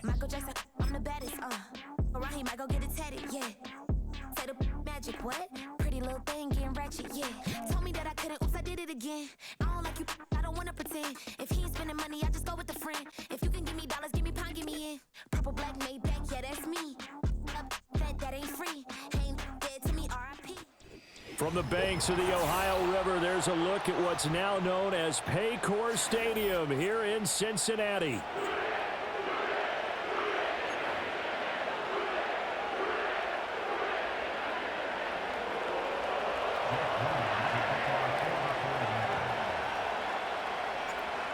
Michael Jackson, I'm the baddest, around here might go get it tatted, yeah. Say the magic, what? Pretty little thing getting ratchet, yeah. Told me that I couldn't, oops, I did it again. I don't like you, I don't wanna pretend. If he ain't spending money, I just go with a friend. If you can give me dollars, give me pound, give me in. Purple, black, made back, yeah, that's me. That ain't free. Ain't dead to me, R.I.P. From the banks of the Ohio River, there's a look at what's now known as Paycor Stadium here in Cincinnati.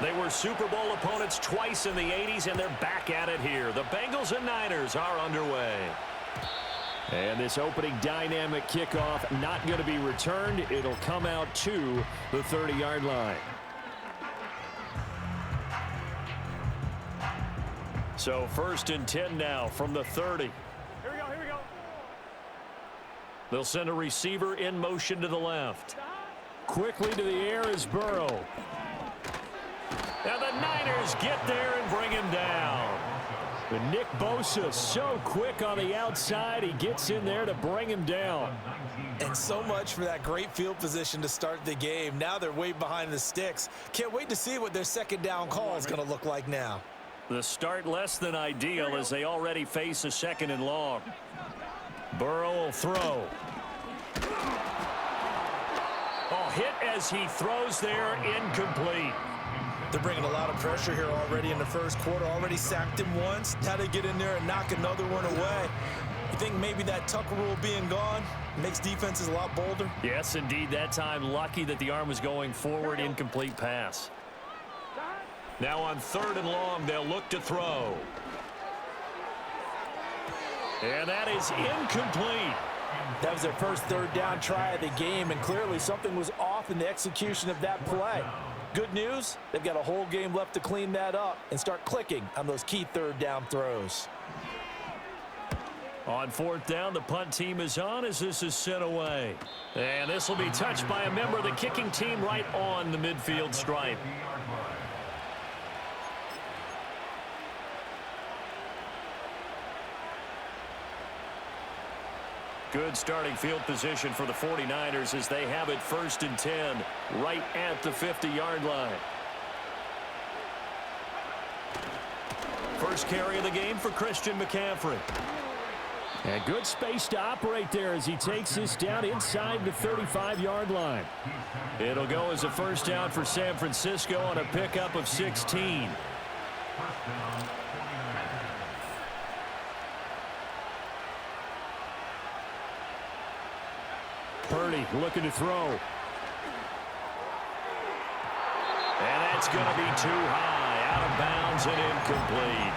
They were Super Bowl opponents twice in the 80s, and they're back at it here. The Bengals and Niners are underway. And this opening dynamic kickoff not going to be returned. It'll come out to the 30-yard line. So 1st and 10 now from the 30. Here we go. They'll send a receiver in motion to the left. Quickly to the air is Burrow. And the Niners get there and bring him down. But Nick Bosa so quick on the outside, he gets in there to bring him down. And so much for that great field position to start the game. Now they're way behind the sticks. Can't wait to see what their second down call is going to look like now. The start less than ideal as they already face a 2nd and long. Burrow will throw. Oh, hit as he throws there, incomplete. They're bringing a lot of pressure here already in the first quarter. Already sacked him once. How to get in there and knock another one away. You think maybe that Tucker rule being gone makes defenses a lot bolder? Yes, indeed. That time, lucky that the arm was going forward. Incomplete pass. Now on 3rd and long, they'll look to throw. And that is incomplete. That was their first 3rd down try of the game, and clearly something was off in the execution of that play. Good news, they've got a whole game left to clean that up and start clicking on those key 3rd down throws. On 4th down, the punt team is on as this is sent away. And this will be touched by a member of the kicking team right on the midfield stripe. Good starting field position for the 49ers as they have it 1st and 10 right at the 50-yard line. First carry of the game for Christian McCaffrey. And good space to operate there as he takes this down inside the 35-yard line. It'll go as a 1st down for San Francisco on a pickup of 16. Purdy looking to throw. And that's going to be too high, out of bounds and incomplete.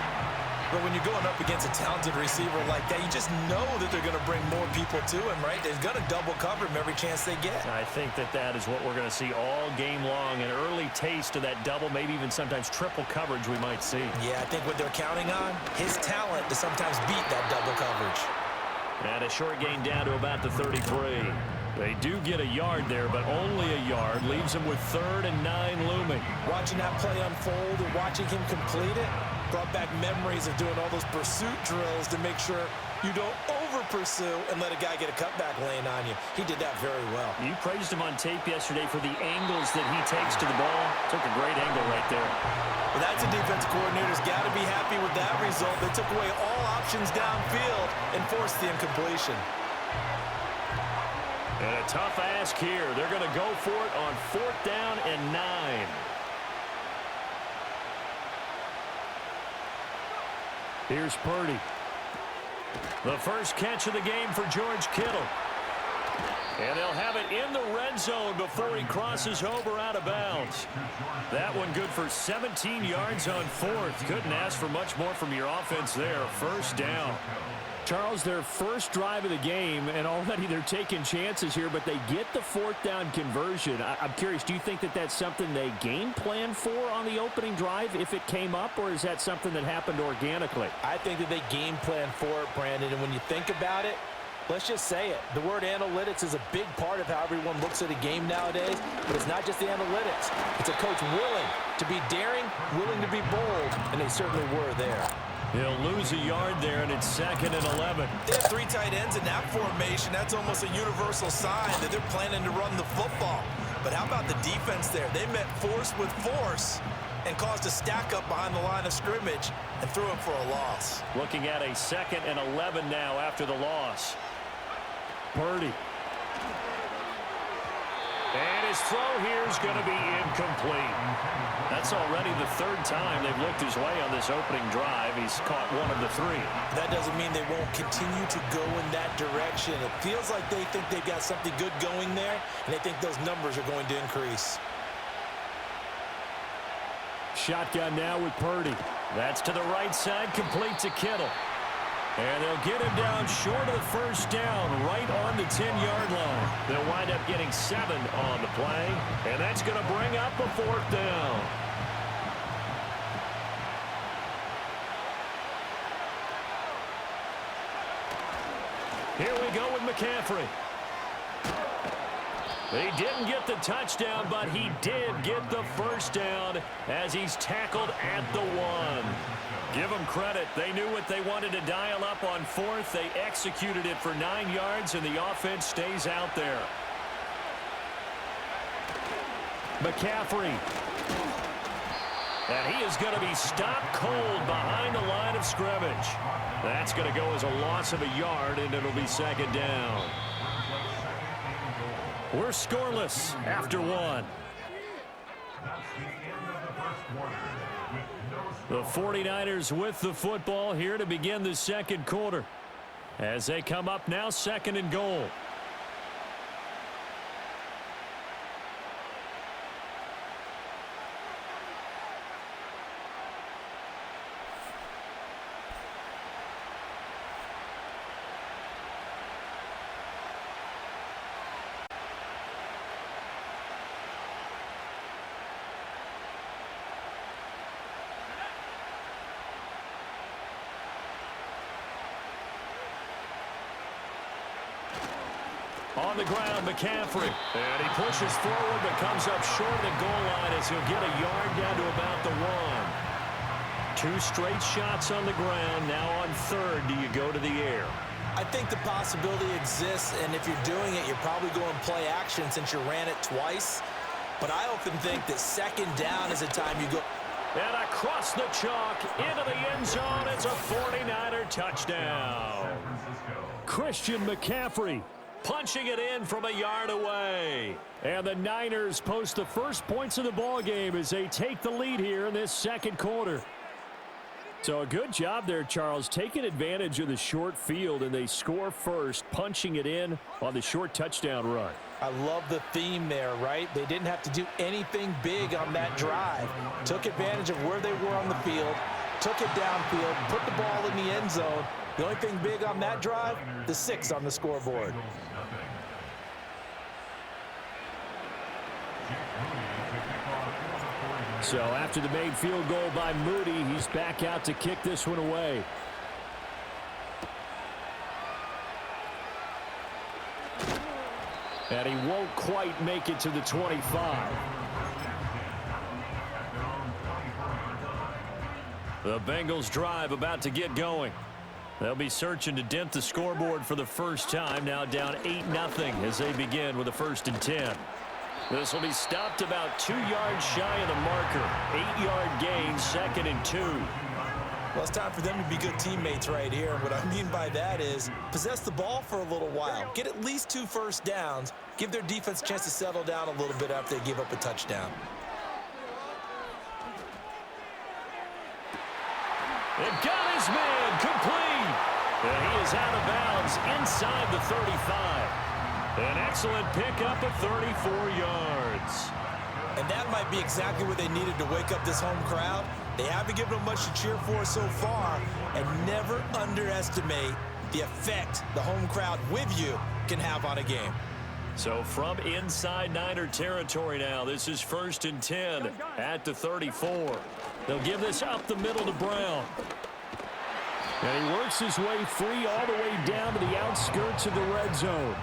But when you're going up against a talented receiver like that, you just know that they're going to bring more people to him, right? They're going to double cover him every chance they get. I think that is what we're going to see all game long, an early taste of that double, maybe even sometimes triple coverage we might see. Yeah, I think what they're counting on, his talent to sometimes beat that double coverage. And a short gain down to about the 33. They do get a yard there, but only a yard. Leaves them with 3rd and 9 looming. Watching that play unfold and watching him complete it brought back memories of doing all those pursuit drills to make sure you don't over-pursue and let a guy get a cutback lane on you. He did that very well. You praised him on tape yesterday for the angles that he takes to the ball. Took a great angle right there. Well, that's a defense coordinator's got to be happy with that result. They took away all options downfield and forced the incompletion. And a tough ask here. They're going to go for it on 4th down and 9. Here's Purdy. The first catch of the game for George Kittle. And they'll have it in the red zone before he crosses over out of bounds. That one good for 17 yards on 4th. Couldn't ask for much more from your offense there. 1st down. Charles, their first drive of the game, and already they're taking chances here, but they get the 4th down conversion. I'm curious, do you think that that's something they game plan for on the opening drive if it came up, or is that something that happened organically? I think that they game plan for it, Brandon, and when you think about it, let's just say it. The word analytics is a big part of how everyone looks at a game nowadays, but it's not just the analytics. It's a coach willing to be daring, willing to be bold, and they certainly were there. He'll lose a yard there, and it's 2nd and 11. They have 3 tight ends in that formation. That's almost a universal sign that they're planning to run the football. But how about the defense there? They met force with force and caused a stack up behind the line of scrimmage and threw it for a loss. Looking at a 2nd and 11 now after the loss. Purdy. And his throw here is going to be incomplete. That's already the 3rd time they've looked his way on this opening drive. He's caught 1 of the 3. That doesn't mean they won't continue to go in that direction. It feels like they think they've got something good going there, and they think those numbers are going to increase. Shotgun now with Purdy. That's to the right side, complete to Kittle. And they'll get him down short of the 1st down, right on the 10-yard line. They'll wind up getting 7 on the play, and that's going to bring up a 4th down. Here we go with McCaffrey. He didn't get the touchdown, but he did get the 1st down as he's tackled at the 1. Give them credit. They knew what they wanted to dial up on 4th. They executed it for 9 yards, and the offense stays out there. McCaffrey. And he is going to be stopped cold behind the line of scrimmage. That's going to go as a loss of a yard, and it'll be 2nd down. We're scoreless after 1. The 49ers with the football here to begin the 2nd quarter. As they come up now, 2nd and goal. On the ground, McCaffrey. And he pushes forward, but comes up short of the goal line as he'll get a yard down to about the 1. 2 straight shots on the ground. Now on 3rd, do you go to the air? I think the possibility exists, and if you're doing it, you're probably going play action since you ran it twice. But I often think that 2nd down is a time you go. And across the chalk, into the end zone, it's a 49er touchdown. Christian McCaffrey punching it in from a yard away. And the Niners post the first points of the ball game as they take the lead here in this 2nd quarter. So a good job there, Charles, taking advantage of the short field, and they score first, punching it in on the short touchdown run. I love the theme there, right? They didn't have to do anything big on that drive. Took advantage of where they were on the field, took it downfield, put the ball in the end zone. The only thing big on that drive, the 6 on the scoreboard. So after the made field goal by Moody, he's back out to kick this one away. And he won't quite make it to the 25. The Bengals drive about to get going. They'll be searching to dent the scoreboard for the first time, now down 8-0 as they begin with a 1st and 10. This will be stopped about 2 yards shy of the marker. 8-yard gain, 2nd and 2. Well, it's time for them to be good teammates right here. And what I mean by that is possess the ball for a little while. Get at least 2 first downs. Give their defense a chance to settle down a little bit after they give up a touchdown. They've got his man complete. And he is out of bounds inside the 35. An excellent pickup of 34 yards. And that might be exactly what they needed to wake up this home crowd. They haven't given them much to cheer for so far. And never underestimate the effect the home crowd with you can have on a game. So from inside Niner territory now, this is 1st and 10 at the 34. They'll give this up the middle to Brown. And he works his way free all the way down to the outskirts of the red zone.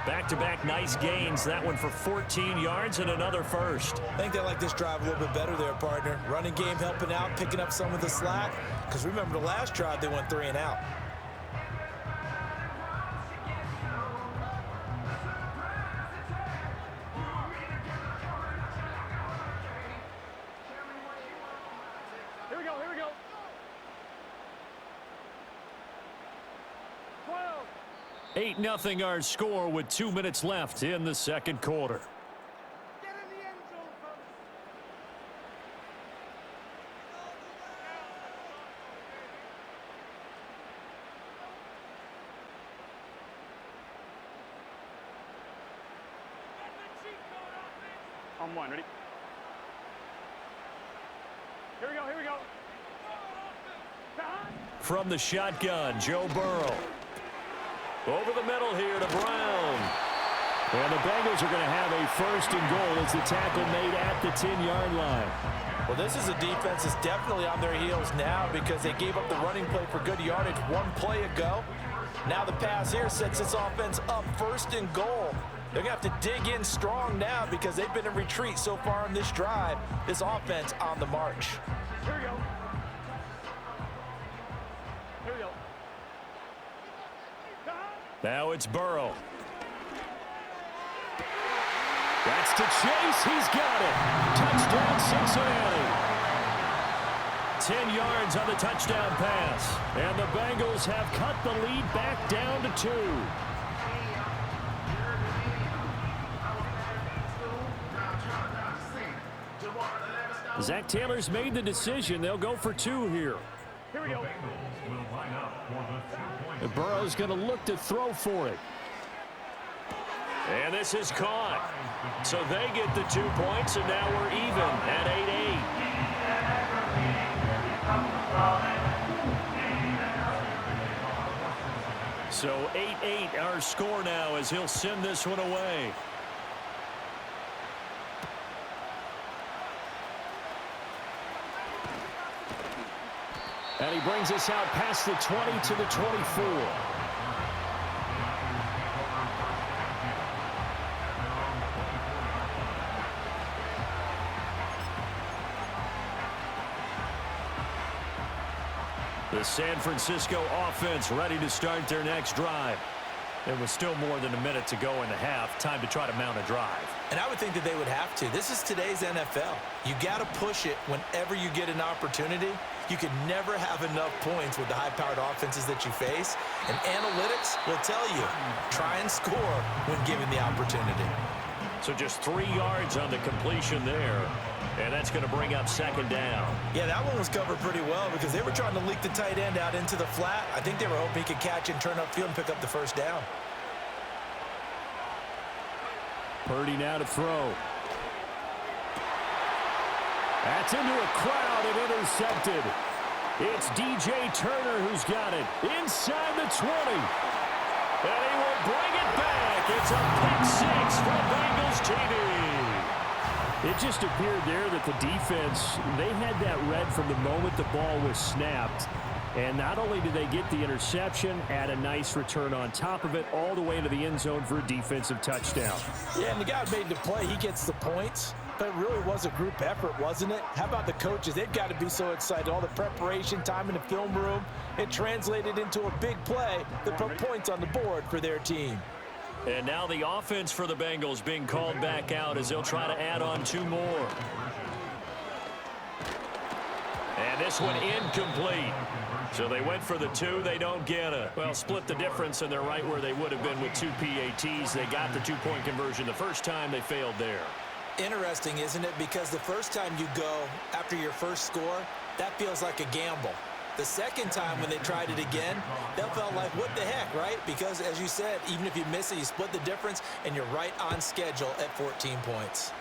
Back-to-back nice gains. That one for 14 yards and another first. I think they like this drive a little bit better there, partner. Running game helping out, picking up some of the slack. Because remember the last drive, they went 3 and out. Here we go, here we go. 8-0 our score with 2 minutes left in the second quarter. Get in the end zone first. On one, ready? Here we go, here we go. From the shotgun, Joe Burrow. Over the middle here to Brown. And the Bengals are going to have a first and goal as the tackle made at the 10-yard line. Well, this is a defense that's definitely on their heels now because they gave up the running play for good yardage one play ago. Now the pass here sets this offense up first and goal. They're going to have to dig in strong now because they've been in retreat so far in this drive. This offense on the march. Here we go. Here we go. Now it's Burrow. That's to Chase. He's got it. Touchdown, Cincinnati. 10 yards on the touchdown pass. And the Bengals have cut the lead back down to 2. Zach Taylor's made the decision. They'll go for 2 here. Here we go. And Burrow's going to look to throw for it. And this is caught. So they get the 2 points, and now we're even at 8-8. So 8-8 our score now as he'll send this one away. And he brings us out past the 20 to the 24. The San Francisco offense ready to start their next drive. There was still more than a minute to go in the half. Time to try to mount a drive. And I would think that they would have to. This is today's NFL. You got to push it whenever you get an opportunity. You can never have enough points with the high-powered offenses that you face. And analytics will tell you, try and score when given the opportunity. So just 3 yards on the completion there. And that's going to bring up second down. Yeah, that one was covered pretty well because they were trying to leak the tight end out into the flat. I think they were hoping he could catch and turn upfield and pick up the first down. Purdy now to throw. That's into a crowd and intercepted. It's DJ Turner who's got it inside the 20. And he will bring it back. It's a pick 6 for Bengals TV. It just appeared there that the defense, they had that read from the moment the ball was snapped. And not only did they get the interception, add a nice return on top of it, all the way into the end zone for a defensive touchdown. Yeah, and the guy who made the play, he gets the points. But it really was a group effort, wasn't it? How about the coaches? They've got to be so excited. All the preparation, time in the film room, it translated into a big play that put points on the board for their team. And now the offense for the Bengals being called back out as they'll try to add on 2 more. And this one incomplete. So they went for the 2. They don't get it. Well, split the difference, and they're right where they would have been with 2 PATs. They got the 2-point conversion the first time. They failed there. Interesting, isn't it? Because the first time you go after your first score, that feels like a gamble. The second time when they tried it again, that felt like, what the heck, right? Because, as you said, even if you miss it, you split the difference, and you're right on schedule at 14 points.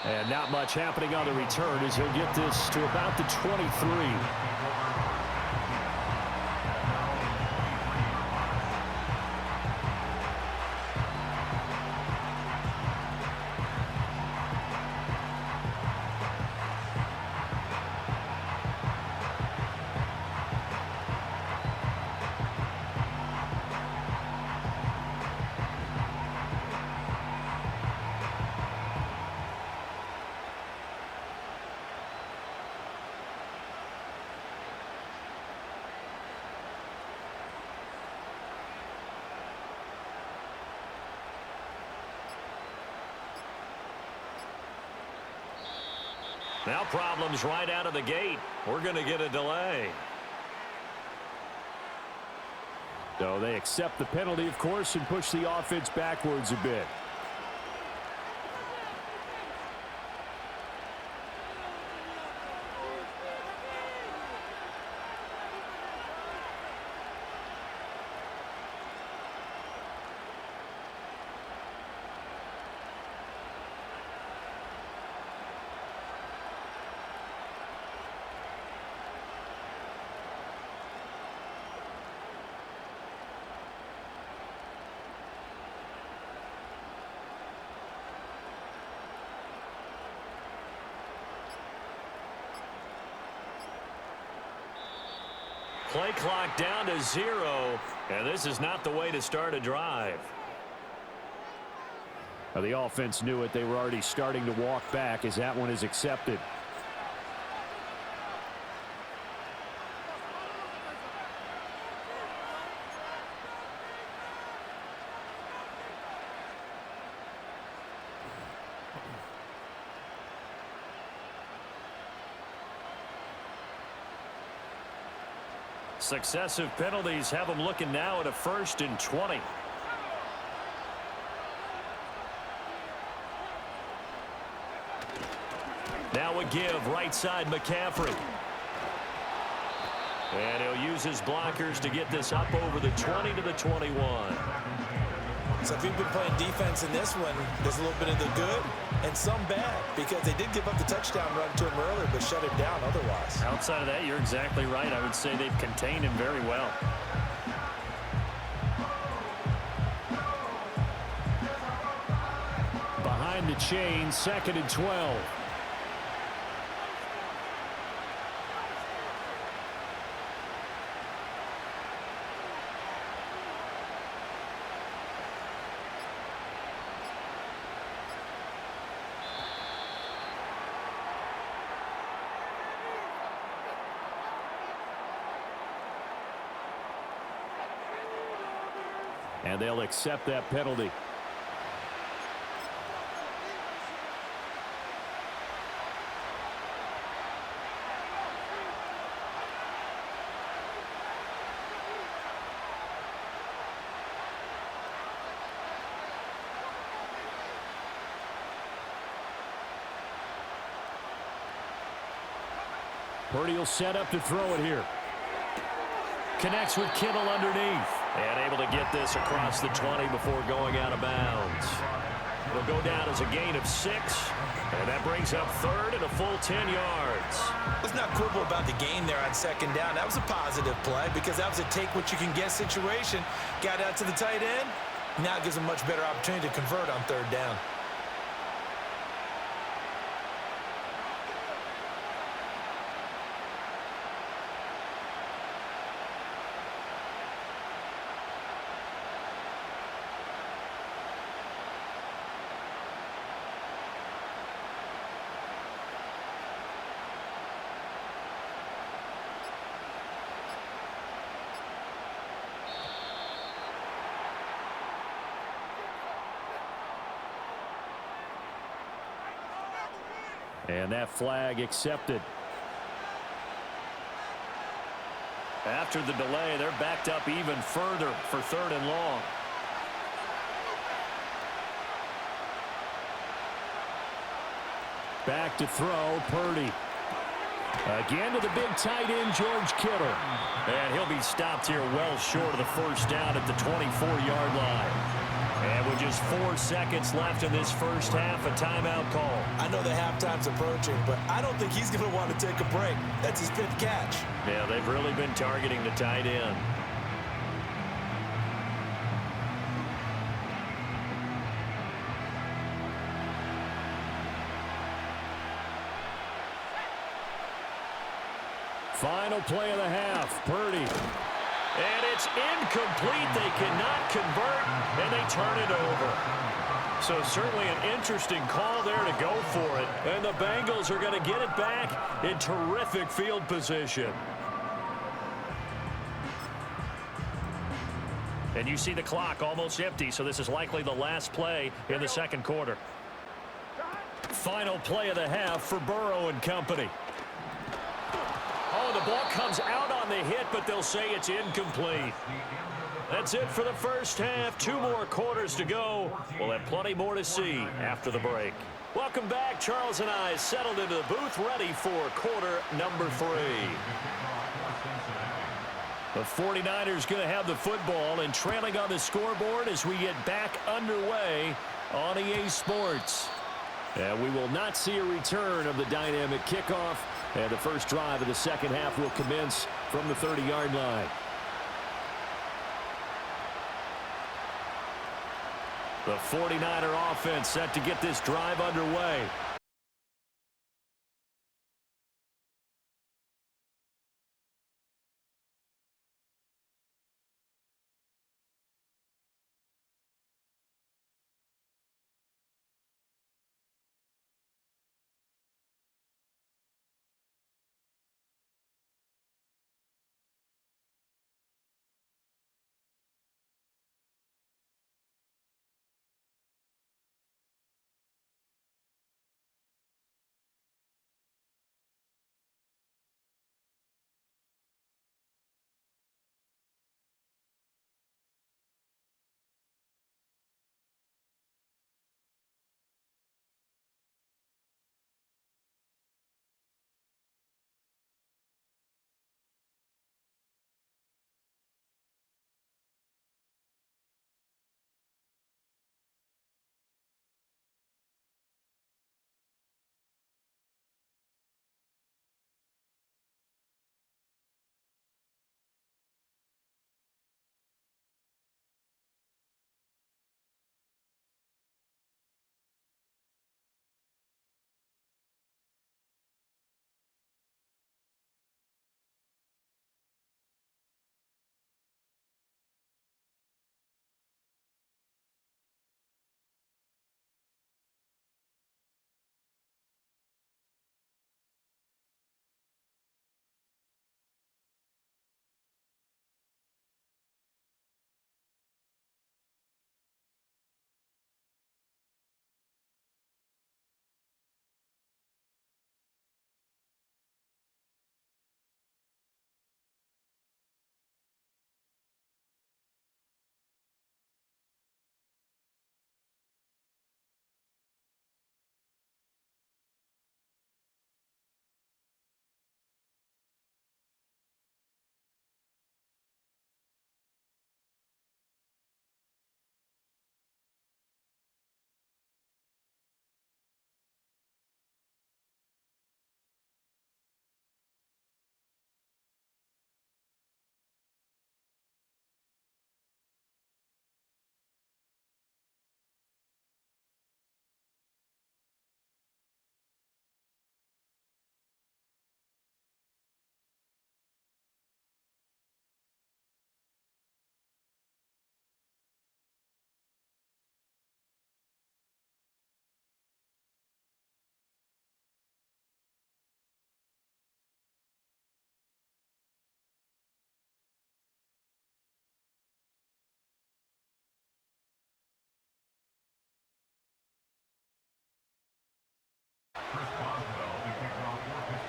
And not much happening on the return as he'll get this to about the 23. Now problems right out of the gate. We're going to get a delay. So they accept the penalty, of course, and push the offense backwards a bit. Play clock down to 0, and this is not the way to start a drive. Well, the offense knew it. They were already starting to walk back as that one is accepted. Successive penalties have them looking now at a 1st and 20. Now a give right side McCaffrey. And he'll use his blockers to get this up over the 20 to the 21. So if you've been playing defense in this one, there's a little bit of the good and some bad, because they did give up the touchdown run to him earlier, but shut him down otherwise. Outside of that, you're exactly right. I would say they've contained him very well. Behind the chain, 2nd and 12. And they'll accept that penalty. Purdy will set up to throw it here. Connects with Kittle underneath. And able to get this across the 20 before going out of bounds. It'll go down as a gain of 6. And that brings up 3rd and a full 10 yards. Let's not quibble about the gain there on 2nd down. That was a positive play because that was a take-what-you-can-get situation. Got out to the tight end. Now it gives a much better opportunity to convert on 3rd down. And that flag accepted. After the delay, they're backed up even further for 3rd and long. Back to throw, Purdy. Again to the big tight end, George Kittle. And he'll be stopped here well short of the 1st down at the 24-yard line. And with just 4 seconds left in this first half, a timeout call. I know the halftime's approaching, but I don't think he's going to want to take a break. That's his 5th catch. Yeah, they've really been targeting the tight end. Final play of the half, Purdy. And it's incomplete. They cannot convert, and they turn it over. So certainly an interesting call there to go for it. And the Bengals are going to get it back in terrific field position. And you see the clock almost empty, so this is likely the last play in the 2nd quarter. Final play of the half for Burrow and company. Oh, the ball comes out on the hit, but they'll say it's incomplete. That's it for the first half. 2 more quarters to go. We'll have plenty more to see after the break. Welcome back. Charles and I settled into the booth, ready for quarter number 3. The 49ers going to have the football and trailing on the scoreboard as we get back underway on EA Sports. And we will not see a return of the dynamic kickoff. And the first drive of the second half will commence from the 30-yard line. The 49er offense set to get this drive underway.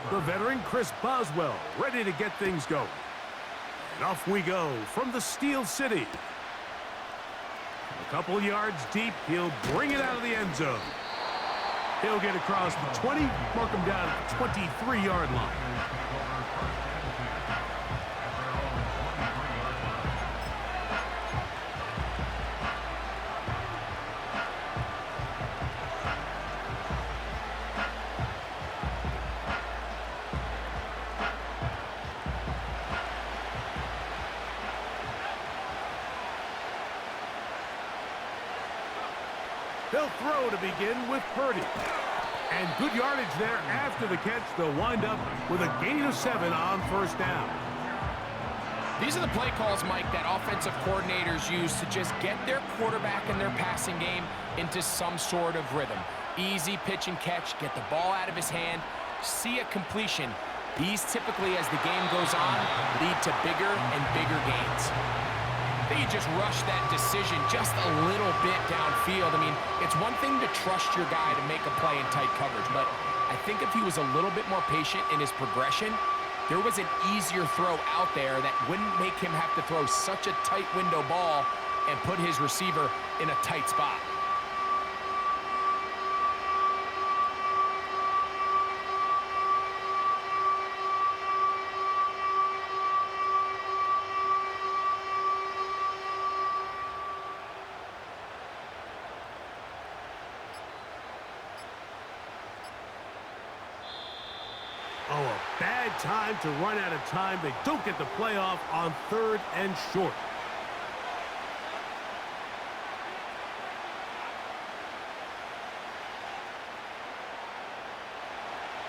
The veteran Chris Boswell ready to get things going. And off we go from the Steel City. A couple yards deep, he'll bring it out of the end zone. He'll get across the 20, mark him down at the 23-yard line. They'll throw to begin with Purdy. And good yardage there after the catch. They'll wind up with a gain of 7 on first down. These are the play calls, Mike, that offensive coordinators use to just get their quarterback and their passing game into some sort of rhythm. Easy pitch and catch, get the ball out of his hand, see a completion. These typically, as the game goes on, lead to bigger and bigger gains. I think he just rushed that decision just a little bit downfield. I mean, it's one thing to trust your guy to make a play in tight coverage, but I think if he was a little bit more patient in his progression, there was an easier throw out there that wouldn't make him have to throw such a tight window ball and put his receiver in a tight spot. Oh, a bad time to run out of time. They don't get the playoff on 3rd and short.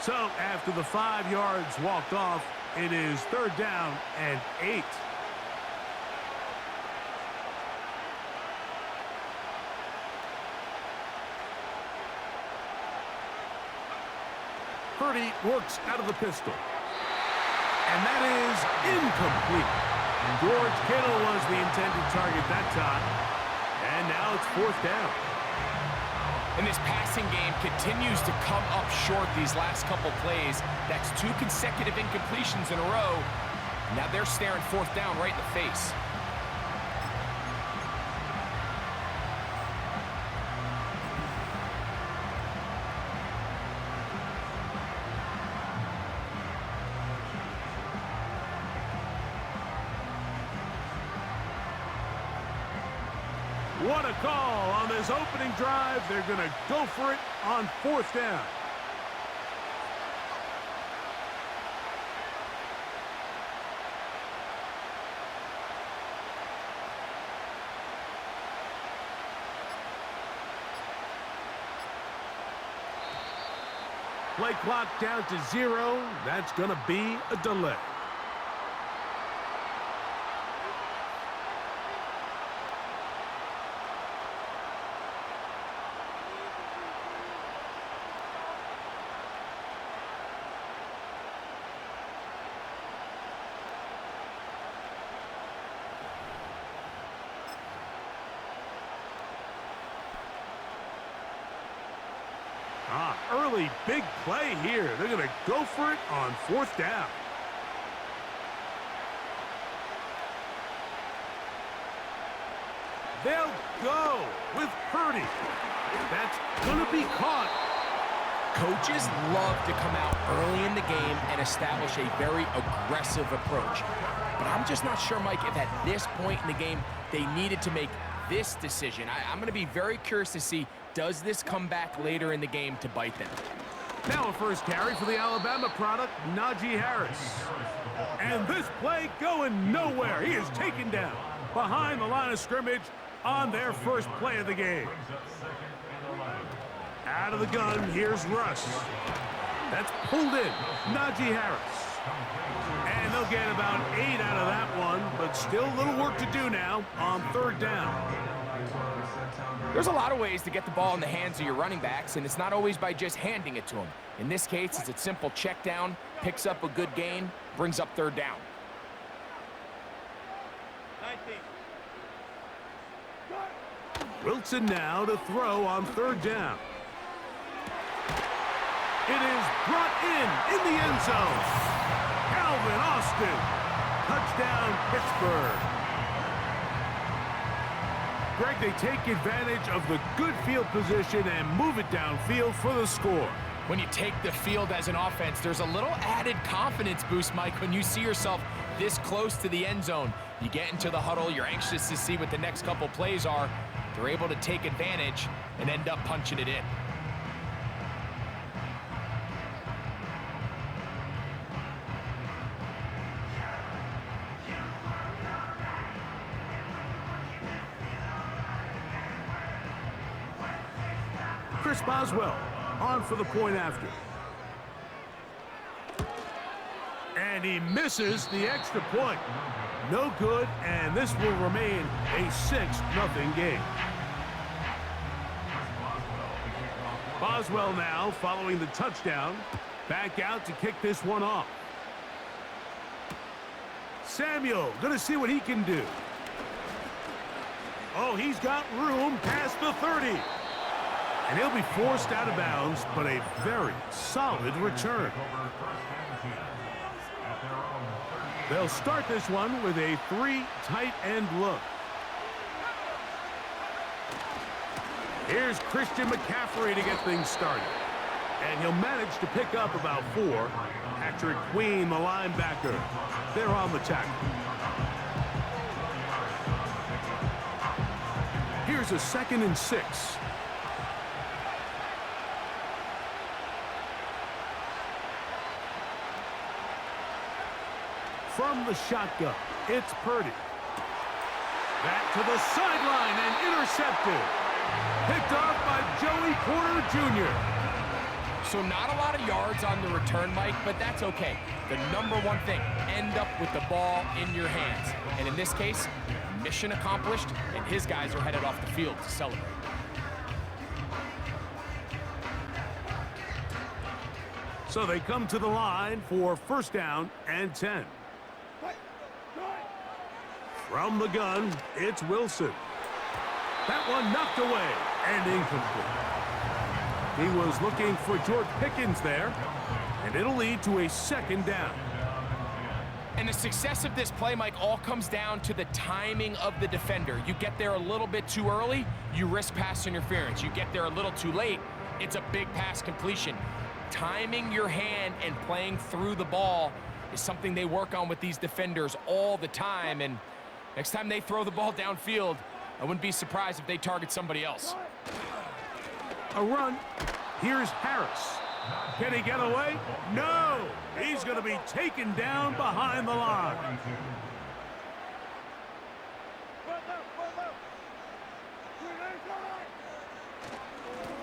So, after the 5 yards walked off, it is 3rd down and 8. Purdy works out of the pistol. And that is incomplete. George Kittle was the intended target that time. And now it's 4th down. And this passing game continues to come up short these last couple plays. That's 2 consecutive incompletions in a row. Now they're staring 4th down right in the face. What a call on this opening drive. They're going to go for it on 4th down. Play clock down to 0. That's going to be a delay. Early big play here. They're going to go for it on 4th down. They'll go with Purdy. That's going to be caught. Coaches love to come out early in the game and establish a very aggressive approach. But I'm just not sure, Mike, if at this point in the game they needed to make this decision. I'm going to be very curious to see, does this come back later in the game to bite them? Now a first carry for the Alabama product, Najee Harris. And this play going nowhere. He is taken down behind the line of scrimmage on their first play of the game. Out of the gun, here's Russ. That's pulled in, Najee Harris. And they'll get about 8 out of that one, but still a little work to do now on 3rd down. There's a lot of ways to get the ball in the hands of your running backs, and it's not always by just handing it to them. In this case, it's a simple check down, picks up a good gain, brings up 3rd down. 19. Wilson now to throw on 3rd down. It is brought in the end zone. Calvin Austin. Touchdown, Pittsburgh. Greg, they take advantage of the good field position and move it downfield for the score. When you take the field as an offense, there's a little added confidence boost, Mike, when you see yourself this close to the end zone. You get into the huddle, you're anxious to see what the next couple plays are. They're able to take advantage and end up punching it in. Chris Boswell on for the point after. And he misses the extra point. No good, and this will remain a 6-0 game. Boswell now following the touchdown. Back out to kick this one off. Samuel going to see what he can do. Oh, he's got room past the 30. And he'll be forced out of bounds, but a very solid return. They'll start this one with a 3 tight end look. Here's Christian McCaffrey to get things started. And he'll manage to pick up about 4. Patrick Queen, the linebacker, they're on the tackle. Here's a 2nd and 6. From the shotgun, it's Purdy. Back to the sideline and intercepted. Picked off by Joey Porter Jr. So not a lot of yards on the return, Mike, but that's okay. The number one thing, end up with the ball in your hands. And in this case, mission accomplished, and his guys are headed off the field to celebrate. So they come to the line for 1st down and 10. From the gun, it's Wilson. That one knocked away and incomplete. He was looking for George Pickens there, and it'll lead to a 2nd down. And the success of this play, Mike, all comes down to the timing of the defender. You get there a little bit too early, you risk pass interference. You get there a little too late, it's a big pass completion. Timing your hand and playing through the ball is something they work on with these defenders all the time. And next time they throw the ball downfield, I wouldn't be surprised if they target somebody else. A run. Here's Harris. Can he get away? No! He's going to be taken down behind the line.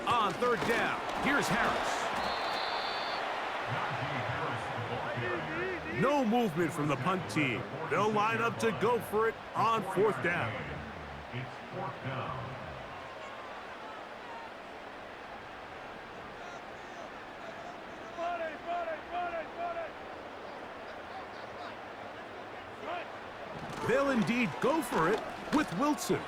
On 3rd down, here's Harris. No movement from the punt team. They'll line up to go for it on 4th down. They'll indeed go for it with Wilson.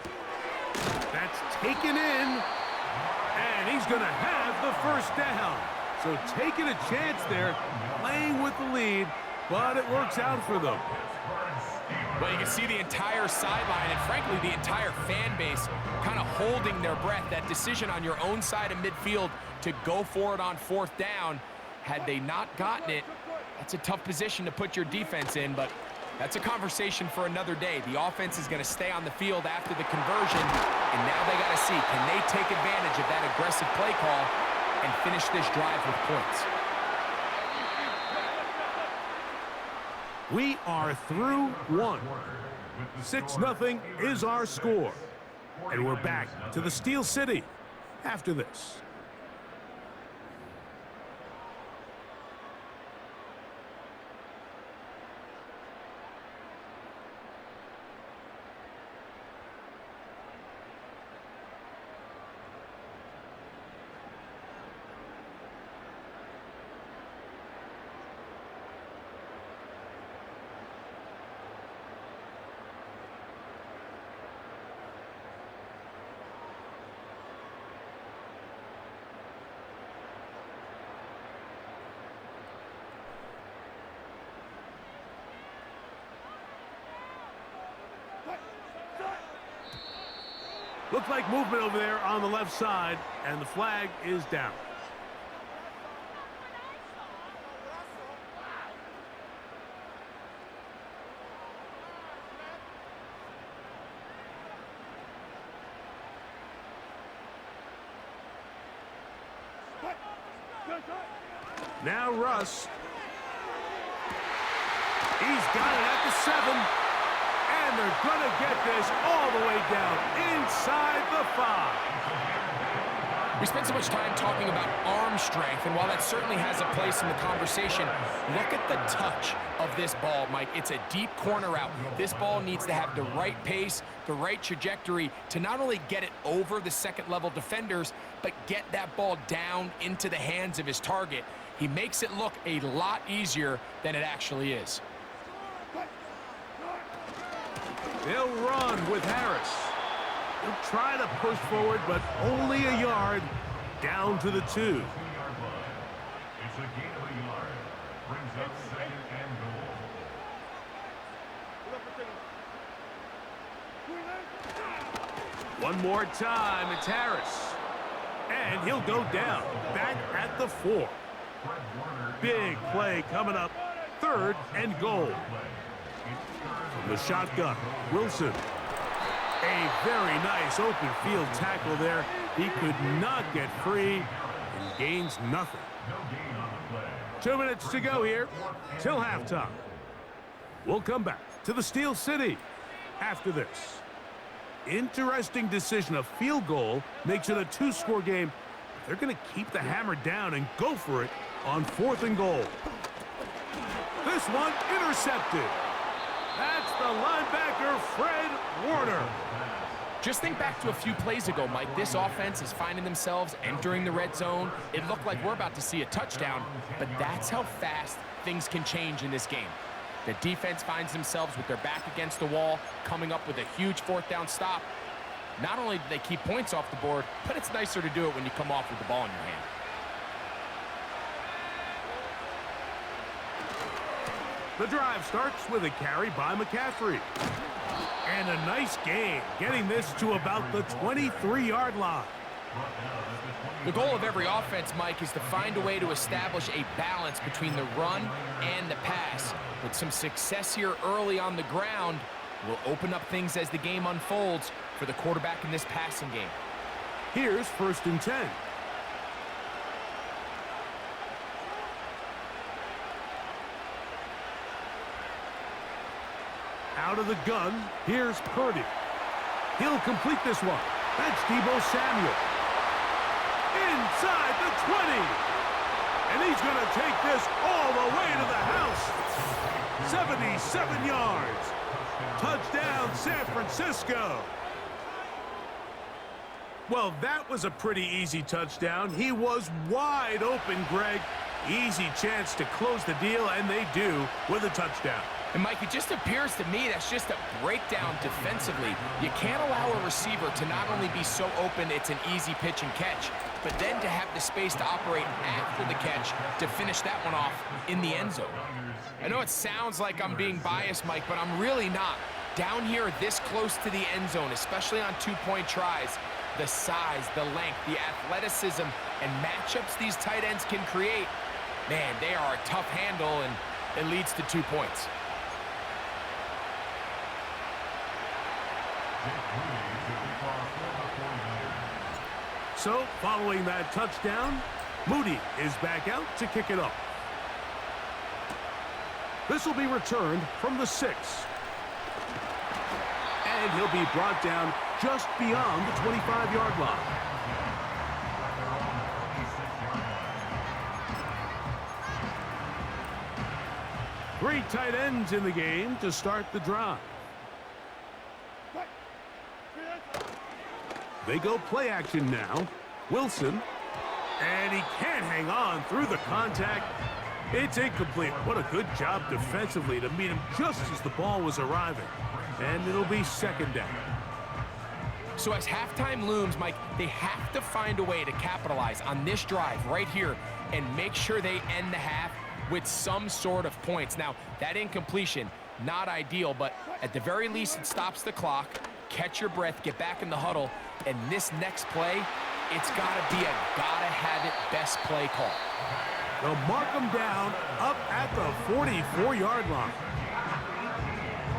That's taken in, and he's going to have the 1st down. So taking a chance there, playing with the lead, but it works out for them. Well, you can see the entire sideline and, frankly, the entire fan base kind of holding their breath. That decision on your own side of midfield to go for it on 4th down, had they not gotten it, that's a tough position to put your defense in, but that's a conversation for another day. The offense is going to stay on the field after the conversion, and now they got to see, can they take advantage of that aggressive play call and finish this drive with points? We are through 1. 6-0 is our score. And we're back to the Steel City after this. Looked like movement over there on the left side, and the flag is down. Now Russ. He's got it at the 7. And they're going to get this all the way down inside the 5. We spent so much time talking about arm strength, and while that certainly has a place in the conversation, look at the touch of this ball, Mike. It's a deep corner route. This ball needs to have the right pace, the right trajectory to not only get it over the second-level defenders, but get that ball down into the hands of his target. He makes it look a lot easier than it actually is. They'll run with Harris. He'll try to push forward, but only a yard down to the 2. It's a gain of a yard. Brings up 2nd and goal. One more time, it's Harris. And he'll go down, back at the 4. Big play coming up, 3rd and goal. From the shotgun, Wilson. A very nice open field tackle there. He could not get free and gains nothing. 2 minutes to go here till halftime. We'll come back to the Steel City after this. Interesting decision. A field goal makes it a 2-score game. They're going to keep the hammer down and go for it on 4th and goal. This one intercepted. That's the linebacker, Fred Warner. Just think back to a few plays ago, Mike. This offense is finding themselves entering the red zone. It looked like we're about to see a touchdown, but that's how fast things can change in this game. The defense finds themselves with their back against the wall, coming up with a huge 4th down stop. Not only do they keep points off the board, but it's nicer to do it when you come off with the ball in your hand. The drive starts with a carry by McCaffrey. And a nice gain, getting this to about the 23-yard line. The goal of every offense, Mike, is to find a way to establish a balance between the run and the pass. With some success here early on the ground, will open up things as the game unfolds for the quarterback in this passing game. Here's 1st and 10. Out of the gun, here's Purdy. He'll complete this one. That's Deebo Samuel. Inside the 20. And he's going to take this all the way to the house. 77 yards. Touchdown, San Francisco. Well, that was a pretty easy touchdown. He was wide open, Greg. Easy chance to close the deal, and they do with a touchdown. And, Mike, it just appears to me that's just a breakdown defensively. You can't allow a receiver to not only be so open it's an easy pitch and catch, but then to have the space to operate after the catch to finish that one off in the end zone. I know it sounds like I'm being biased, Mike, but I'm really not. Down here this close to the end zone, especially on 2-point tries, the size, the length, the athleticism, and matchups these tight ends can create, man, they are a tough handle, and it leads to 2 points. So, following that touchdown, Moody is back out to kick it off. This will be returned from the 6. And he'll be brought down just beyond the 25-yard line. Three tight ends in the game to start the drive. They go play action now. Wilson. And he can't hang on through the contact. It's incomplete. What a good job defensively to meet him just as the ball was arriving. And it'll be 2nd down. So as halftime looms, Mike, they have to find a way to capitalize on this drive right here and make sure they end the half with some sort of points. Now, that incompletion, not ideal, but at the very least, it stops the clock. Catch your breath, get back in the huddle, and this next play, it's got to be a gotta-have-it best play call. They'll mark them down up at the 44-yard line.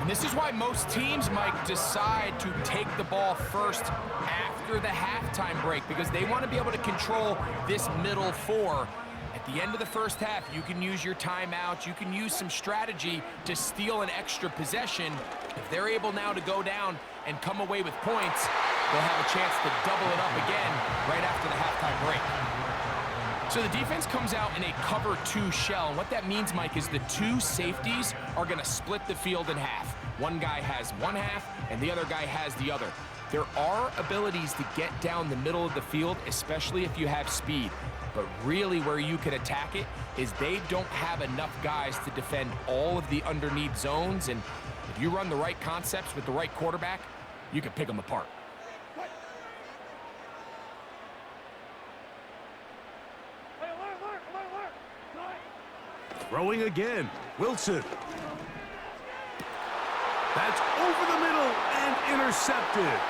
And this is why most teams, Mike, decide to take the ball first after the halftime break, because they want to be able to control this middle 4. At the end of the first half, you can use your timeout, you can use some strategy to steal an extra possession. If they're able now to go down and come away with points, they'll have a chance to double it up again right after the halftime break. So the defense comes out in a cover 2 shell, and what that means, Mike, is the 2 safeties are going to split the field in half. One guy has one half, and the other guy has the other. There are abilities to get down the middle of the field, especially if you have speed. But really where you can attack it is they don't have enough guys to defend all of the underneath zones, and if you run the right concepts with the right quarterback, you can pick them apart. Throwing again. Wilson. That's over the middle and intercepted.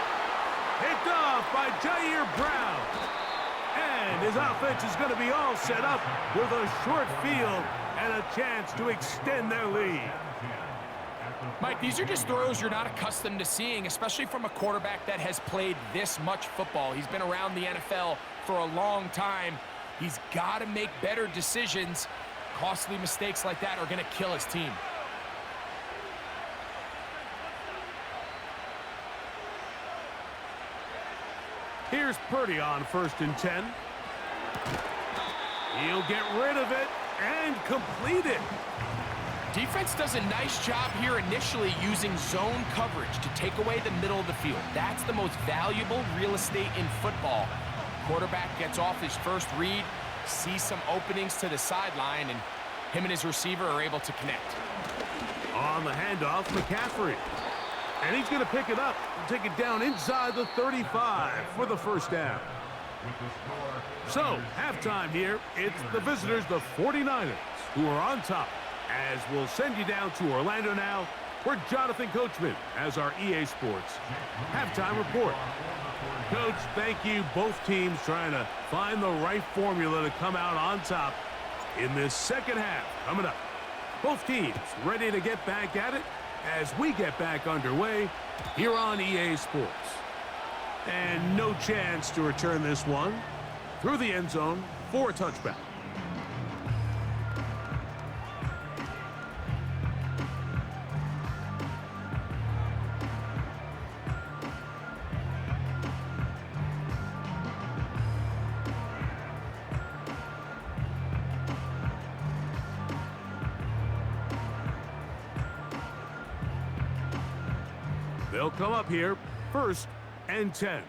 Picked off by Jair Brown. And his offense is going to be all set up with a short field and a chance to extend their lead. Mike, these are just throws you're not accustomed to seeing, especially from a quarterback that has played this much football. He's been around the NFL for a long time. He's got to make better decisions. Costly mistakes like that are going to kill his team. Here's Purdy on 1st and 10. He'll get rid of it and complete it. Defense does a nice job here initially using zone coverage to take away the middle of the field. That's the most valuable real estate in football. Quarterback gets off his first read, sees some openings to the sideline, and him and his receiver are able to connect. On the handoff, McCaffrey. And he's going to pick it up and take it down inside the 35 for the first down. So, halftime here. It's the visitors, the 49ers, who are on top. As we'll send you down to Orlando now, where Jonathan Coachman has our EA Sports halftime report. Coach, thank you. Both teams trying to find the right formula to come out on top in this second half coming up. Both teams ready to get back at it as we get back underway here on EA Sports. And no chance to return this one through the end zone for a touchback. They'll come up here, 1st and 10.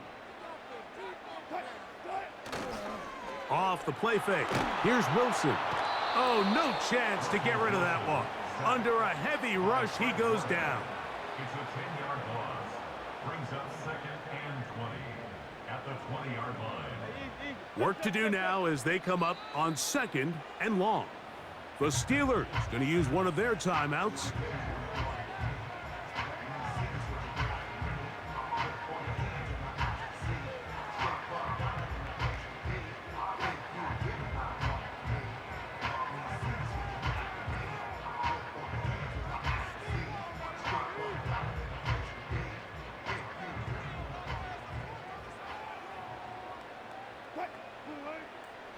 Off the play fake. Here's Wilson. Oh, no chance to get rid of that one. Under a heavy rush, he goes down. It's a 10-yard loss. Brings up 2nd and 20 at the 20-yard line. Work to do now as they come up on 2nd and long. The Steelers going to use one of their timeouts.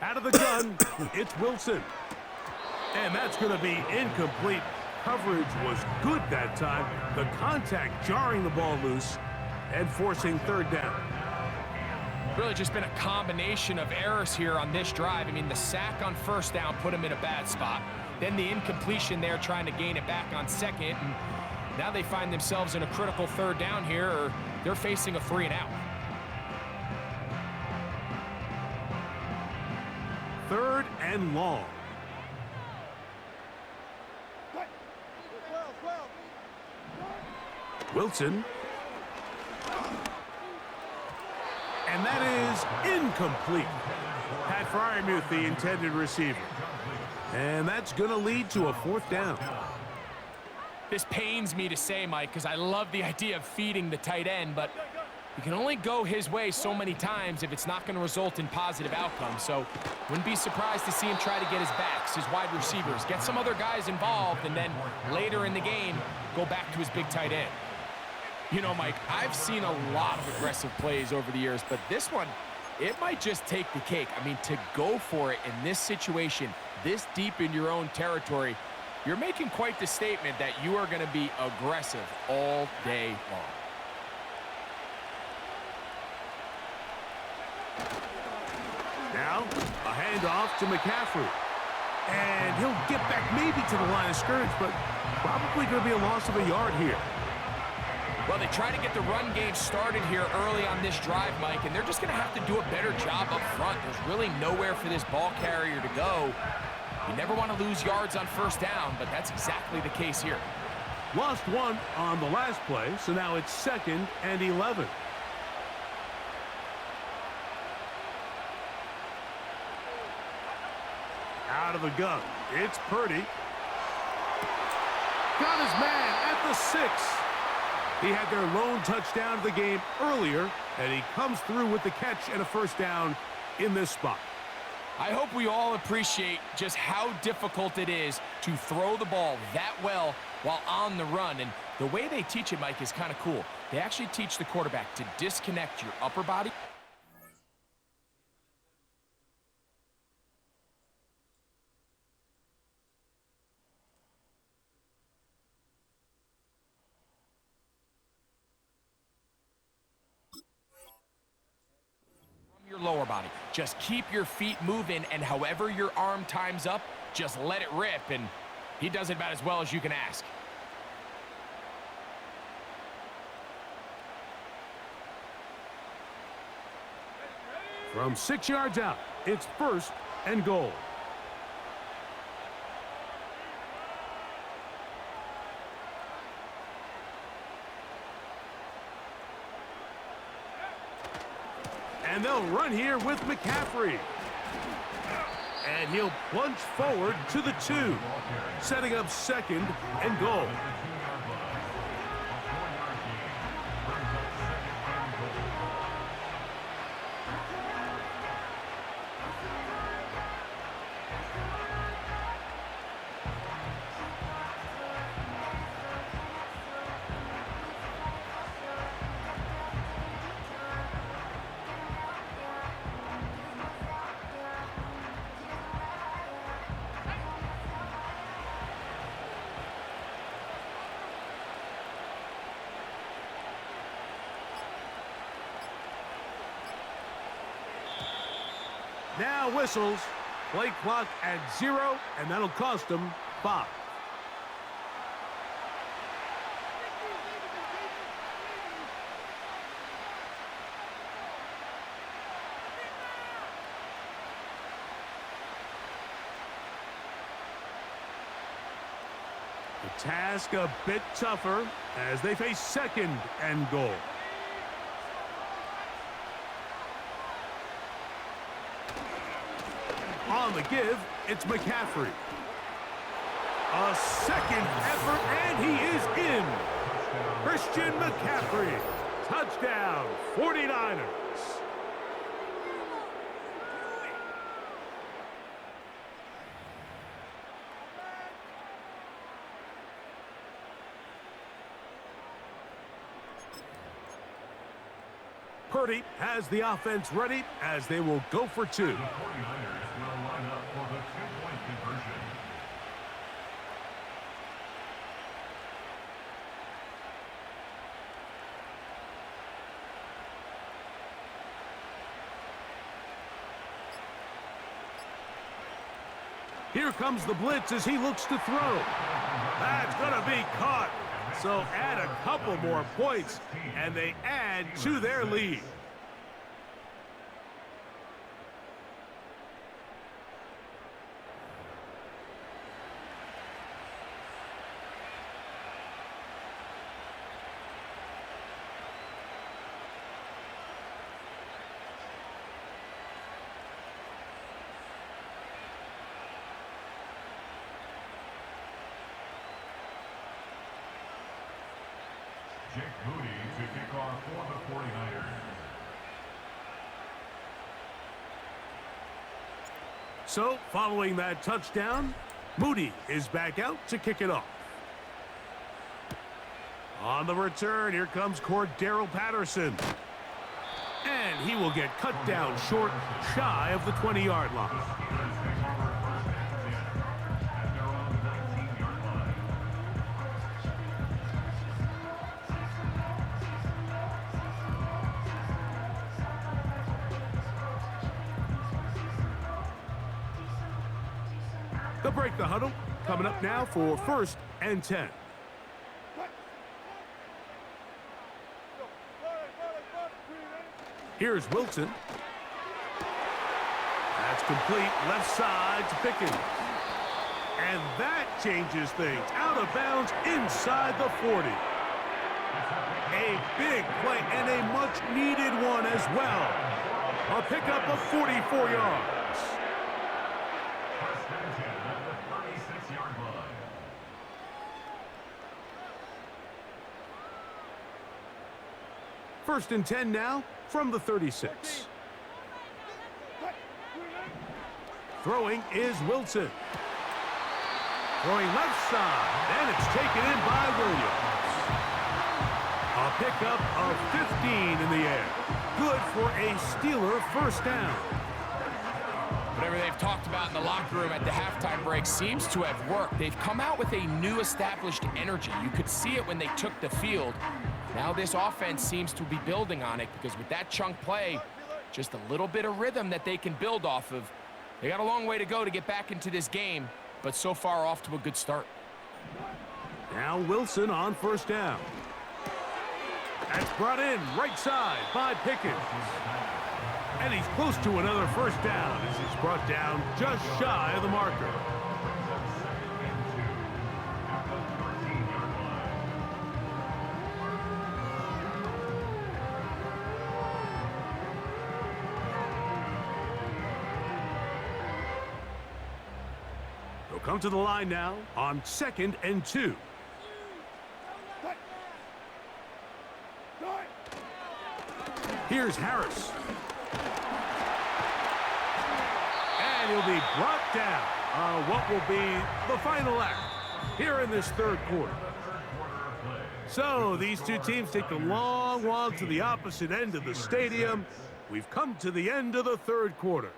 Out of the gun, it's Wilson. And that's going to be incomplete. Coverage was good that time. The contact jarring the ball loose and forcing 3rd down. Really just been a combination of errors here on this drive. I mean, the sack on 1st down put him in a bad spot. Then the incompletion there trying to gain it back on 2nd. And now they find themselves in a critical 3rd down here, or they're facing a 3-and-out. 3rd and long. Wilson. And that is incomplete. Pat Fryermuth, the intended receiver. And that's going to lead to a 4th down. This pains me to say, Mike, because I love the idea of feeding the tight end, but you can only go his way so many times if it's not going to result in positive outcomes. So wouldn't be surprised to see him try to get his backs, his wide receivers, get some other guys involved, and then later in the game, go back to his big tight end. You know, Mike, I've seen a lot of aggressive plays over the years, but this one, it might just take the cake. I mean, to go for it in this situation, this deep in your own territory, you're making quite the statement that you are going to be aggressive all day long. Now, a handoff to McCaffrey. And he'll get back maybe to the line of scrimmage, but probably going to be a loss of a yard here. Well, they try to get the run game started here early on this drive, Mike, and they're just going to have to do a better job up front. There's really nowhere for this ball carrier to go. You never want to lose yards on 1st down, but that's exactly the case here. Lost one on the last play, so now it's 2nd and 11. Out of the gun, it's Purdy. Got his man at the 6. He had their lone touchdown of the game earlier, and he comes through with the catch and a first down in this spot. I hope we all appreciate just how difficult it is to throw the ball that well while on the run. And the way they teach it, Mike, is kind of cool. They actually teach the quarterback to disconnect your upper body your lower body. Just keep your feet moving, and however your arm times up, just let it rip, and he does it about as well as you can ask. From 6 yards out, it's 1st and goal. And they'll run here with McCaffrey. And he'll plunge forward to the 2, setting up 2nd and goal. Now whistles, play clock at 0, and that'll cost them 5. The task a bit tougher as they face 2nd and goal. On the give, it's McCaffrey. A 2nd effort, and he is in. Christian McCaffrey. Touchdown, 49ers. Purdy has the offense ready as they will go for 2. The 49ers will line up for the 2-point conversion. Here comes the blitz as he looks to throw. That's going to be caught. So add a couple more points, and they add to their lead. Jake Moody to kick off for the 49ers. So, following that touchdown, Moody is back out to kick it off. On the return, here comes Cordero Patterson. And he will get cut down short, shy of the 20-yard line. They'll break the huddle. Coming up now for 1st and 10. Here's Wilson. That's complete left side to Pickens. And that changes things. Out of bounds inside the 40. A big play and a much-needed one as well. A pickup of 44 yards. First and 10 at the 36-yard line. First and 10 now from the 36. Throwing is Wilson. Throwing left side, and it's taken in by Williams. A pickup of 15 in the air. Good for a Steeler first down. Whatever they've talked about in the locker room at the halftime break seems to have worked. They've come out with a new established energy. You could see it when they took the field. Now this offense seems to be building on it because with that chunk play, just a little bit of rhythm that they can build off of. They got a long way to go to get back into this game, but so far off to a good start. Now Wilson on first down. That's brought in right side by Pickens. And he's close to another first down as he's brought down just shy of the marker. They'll come to the line now on 2nd and 2. Here's Harris. And he'll be brought down on what will be the final act here in this third quarter. So these two teams take the long walk to the opposite end of the stadium. We've come to the end of the third quarter.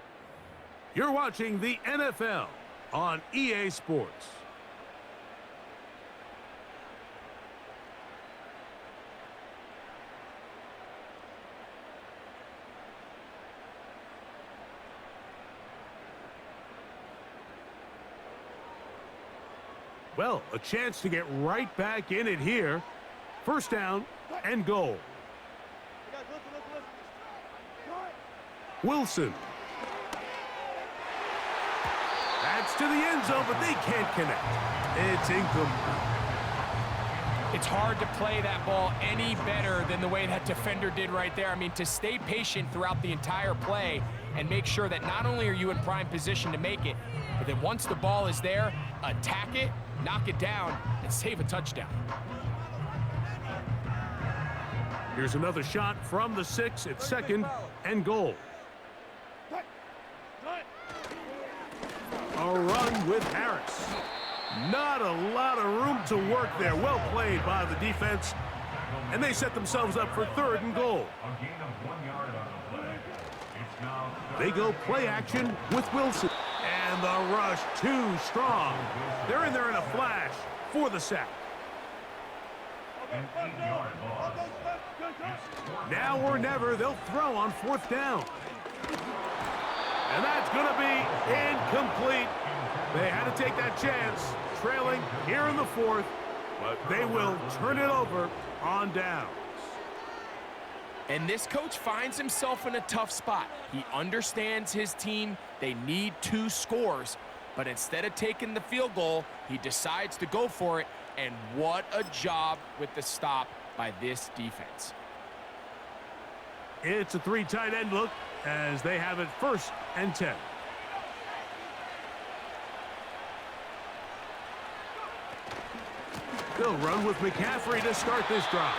You're watching the NFL on EA Sports. Well, a chance to get right back in it here. First down and goal. Wilson. That's to the end zone, but they can't connect. It's incomplete. It's hard to play that ball any better than the way that defender did right there. I mean, to stay patient throughout the entire play and make sure that not only are you in prime position to make it, but then once the ball is there, attack it, knock it down, and save a touchdown. Here's another shot from the 6 at 2nd and goal. A run with Harris. Not a lot of room to work there. Well played by the defense. And they set themselves up for 3rd and goal. They go play action with Wilson. And the rush too strong. They're in there in a flash for the sack. Now or never, they'll throw on 4th down. And that's going to be incomplete. They had to take that chance, trailing here in the 4th, but they will turn it over on downs. And this coach finds himself in a tough spot. He understands his team. They need 2 scores. But instead of taking the field goal, he decides to go for it. And what a job with the stop by this defense. It's a 3 tight end look as they have it 1st and 10. They'll run with McCaffrey to start this drive.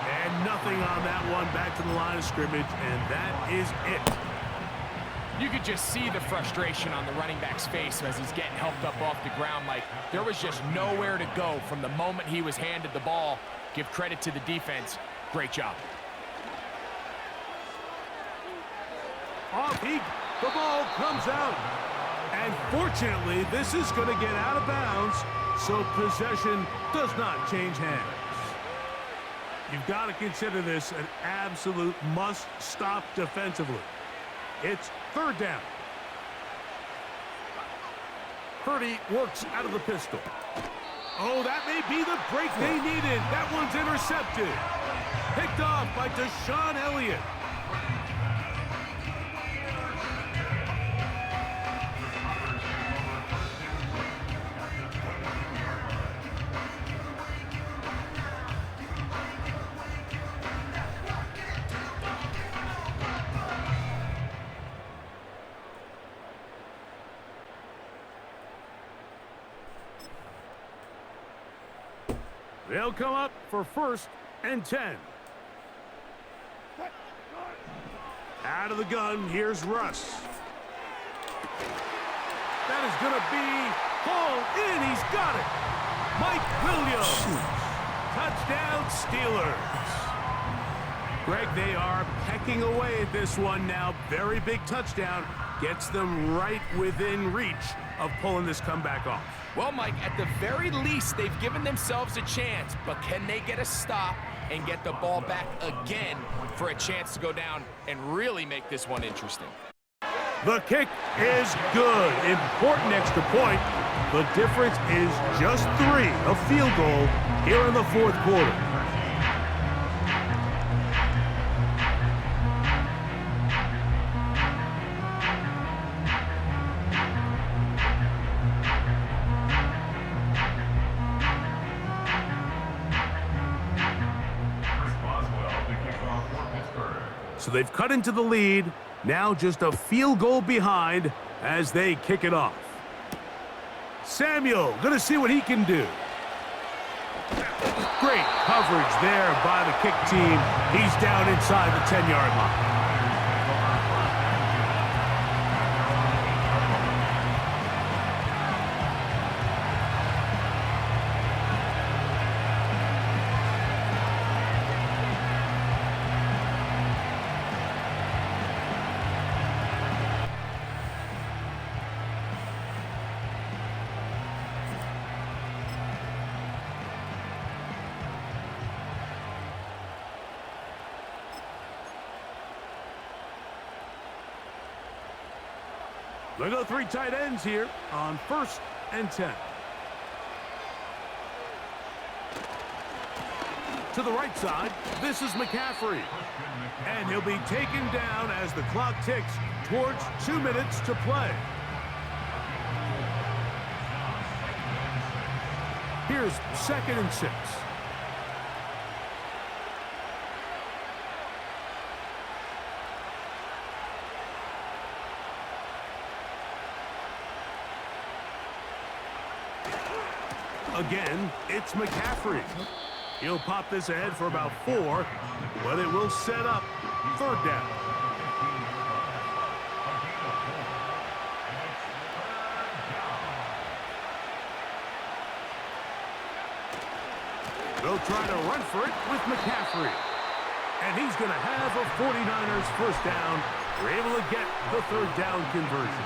And nothing on that one, back to the line of scrimmage, and that is it. You could just see the frustration on the running back's face as he's getting helped up off the ground. Like there was just nowhere to go from the moment he was handed the ball. Give credit to the defense. Great job. The ball comes out. And fortunately, this is going to get out of bounds, so possession does not change hands. You've got to consider this an absolute must-stop defensively. It's 3rd down. Purdy works out of the pistol. Oh, that may be the break they needed. That one's intercepted. Picked off by Deshaun Elliott. They'll come up for 1st and 10. Out of the gun, here's Russ. That is going to be hauled in. He's got it. Mike Williams. Touchdown, Steelers. Greg, they are pecking away at this one now. Very big touchdown. Gets them right within reach of pulling this comeback off. Well, Mike, at the very least, they've given themselves a chance, but can they get a stop and get the ball back again for a chance to go down and really make this one interesting? The kick is good. Important extra point. The difference is just 3, a field goal here in the 4th quarter. So they've cut into the lead, now just a field goal behind as they kick it off. Samuel, gonna see what he can do. Great coverage there by the kick team. He's down inside the 10-yard line. They go 3 tight ends here on 1st and 10. To the right side, this is McCaffrey. And he'll be taken down as the clock ticks towards 2 minutes to play. Here's 2nd and 6. Again, it's McCaffrey. He'll pop this ahead for about 4, but it will set up 3rd down. They'll try to run for it with McCaffrey. And he's going to have a 49ers 1st down. They're able to get the 3rd down conversion.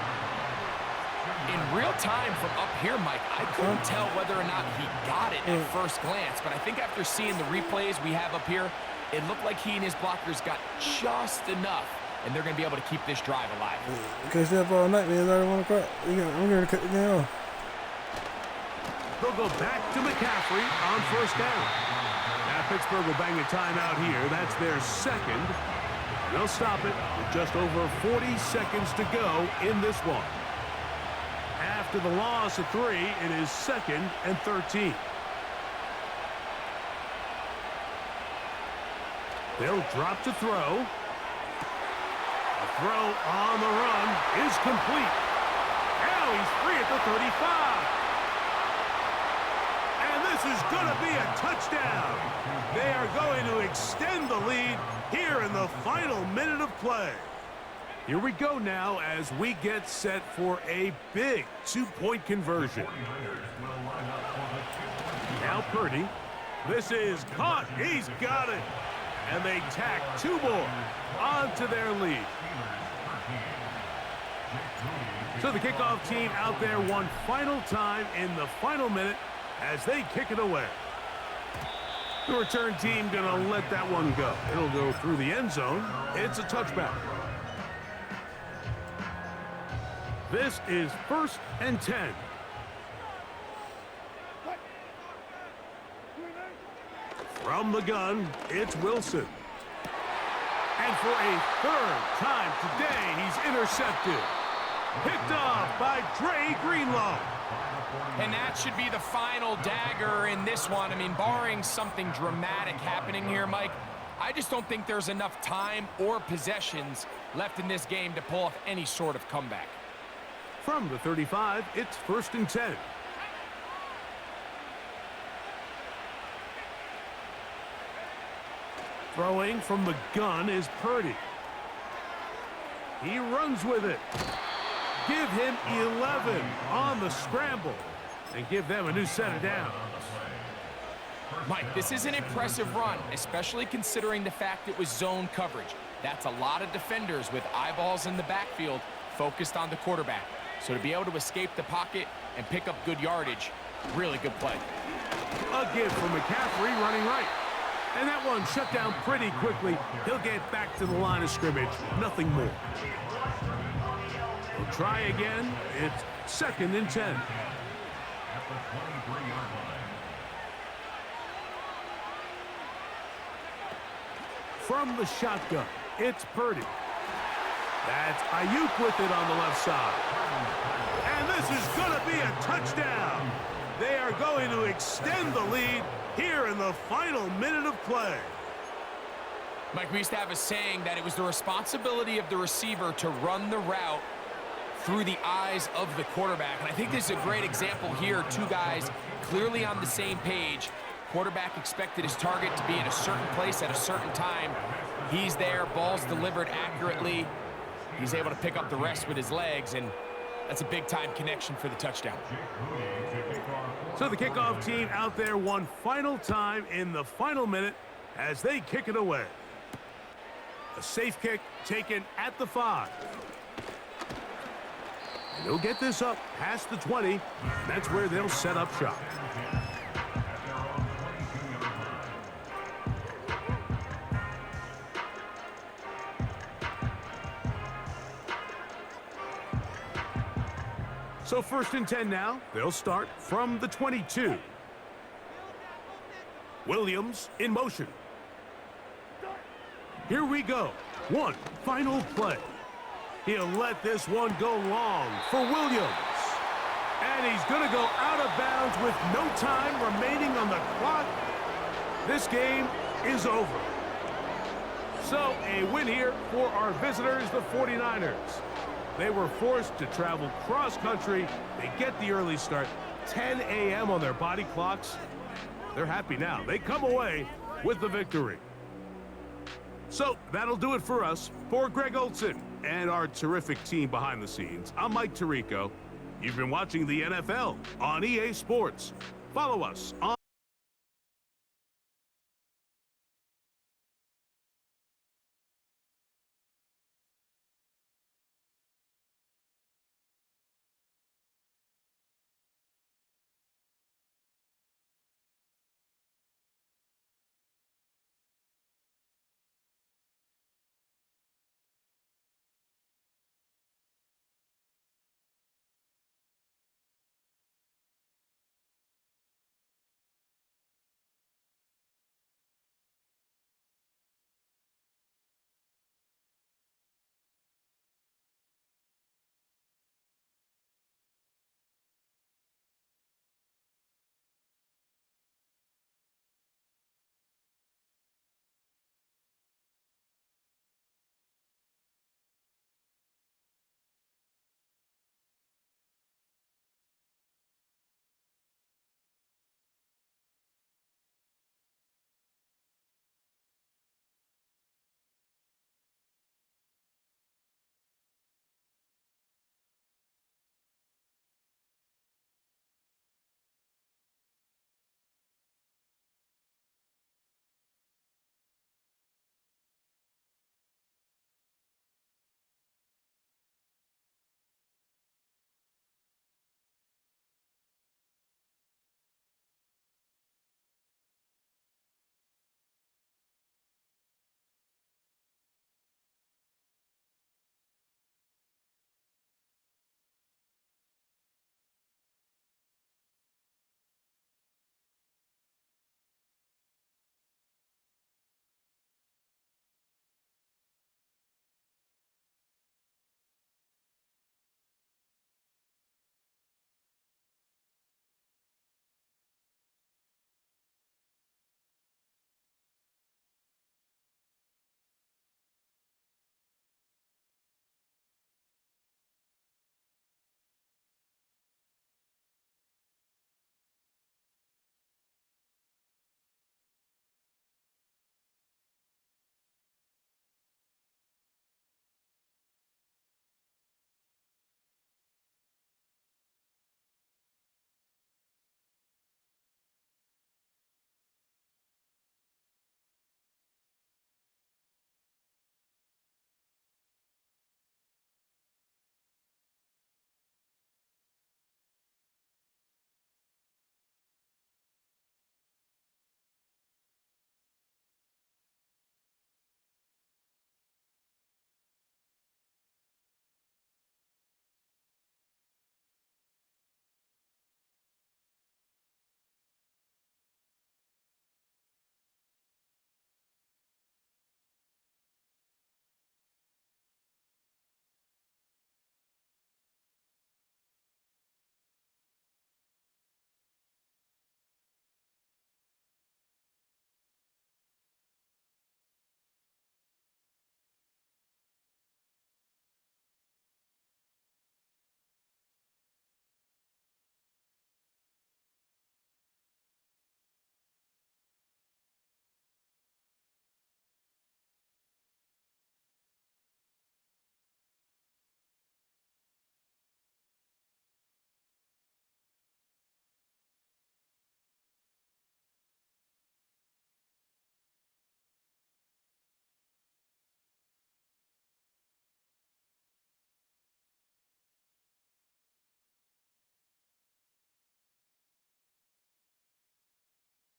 In real time from up here, Mike, I couldn't tell whether or not he got it at first glance, but I think after seeing the replays we have up here, it looked like he and his blockers got just enough, and they're going to be able to keep this drive alive. Catch that all night, man. It's already 1 o'clock. I'm going to cut the game off. They'll go back to McCaffrey on 1st down. Now Pittsburgh will bang a timeout here. That's their 2nd. They'll stop it with just over 40 seconds to go in this one. After the loss of 3, it is 2nd and 13. They'll drop to throw. A throw on the run is complete. Now he's free at the 35. And this is going to be a touchdown. They are going to extend the lead here in the final minute of play. Here we go now as we get set for a big 2-point conversion. Now Purdy. This is caught. He's got it. And they tack 2 more onto their lead. So the kickoff team out there one final time in the final minute as they kick it away. The return team going to let that one go. It'll go through the end zone. It's a touchback. This is 1st and 10. From the gun, it's Wilson. And for a 3rd time today, he's intercepted. Picked off by Dre Greenlaw. And that should be the final dagger in this one. I mean, barring something dramatic happening here, Mike, I just don't think there's enough time or possessions left in this game to pull off any sort of comeback. From the 35, it's 1st and 10. Throwing from the gun is Purdy. He runs with it. Give him 11 on the scramble and give them a new set of downs. Mike, this is an impressive run, especially considering the fact it was zone coverage. That's a lot of defenders with eyeballs in the backfield focused on the quarterback. So to be able to escape the pocket and pick up good yardage, really good play. A give from McCaffrey running right. And that one shut down pretty quickly. He'll get back to the line of scrimmage. Nothing more. We'll try again. It's 2nd and 10. At the 23-yard line. From the shotgun, it's Purdy. That's Ayuk with it on the left side. And this is going to be a touchdown. They are going to extend the lead here in the final minute of play. Mike, we used to have a saying that it was the responsibility of the receiver to run the route through the eyes of the quarterback. And I think this is a great example here. Two guys clearly on the same page. Quarterback expected his target to be in a certain place at a certain time. He's there, ball's delivered accurately. He's able to pick up the rest with his legs, and that's a big-time connection for the touchdown. So the kickoff team out there one final time in the final minute as they kick it away. A safe kick taken at the 5. And they'll get this up past the 20. That's where they'll set up shop. So 1st and 10 now. They'll start from the 22. Williams in motion. Here we go. One final play. He'll let this one go long for Williams. And he's going to go out of bounds with no time remaining on the clock. This game is over. So a win here for our visitors, the 49ers. They were forced to travel cross-country. They get the early start, 10 a.m. on their body clocks. They're happy now. They come away with the victory. So that'll do it for us. For Greg Olson and our terrific team behind the scenes, I'm Mike Tirico. You've been watching the NFL on EA Sports. Follow us on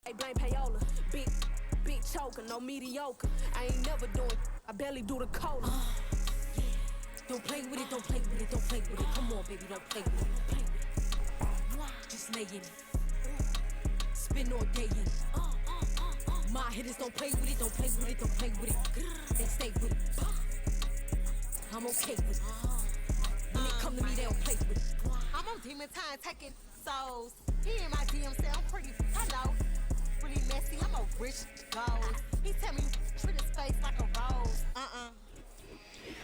I blame payola. Big choker, no mediocre. I ain't never doing. I barely do the cola. Yeah. Don't play with it, don't play with it, don't play with it. Come on, baby, don't play with it. Don't play with it. Just lay in it. Spin all day in it. My hitters don't play with it, don't play with it, don't play with it. They stay with it. I'm okay with it. When it come to me, they don't play with it. I'm on demon time taking souls. He in my DM say I'm pretty, hello. Really messy, I'm a rich gold. He tell me treat his face like a rose.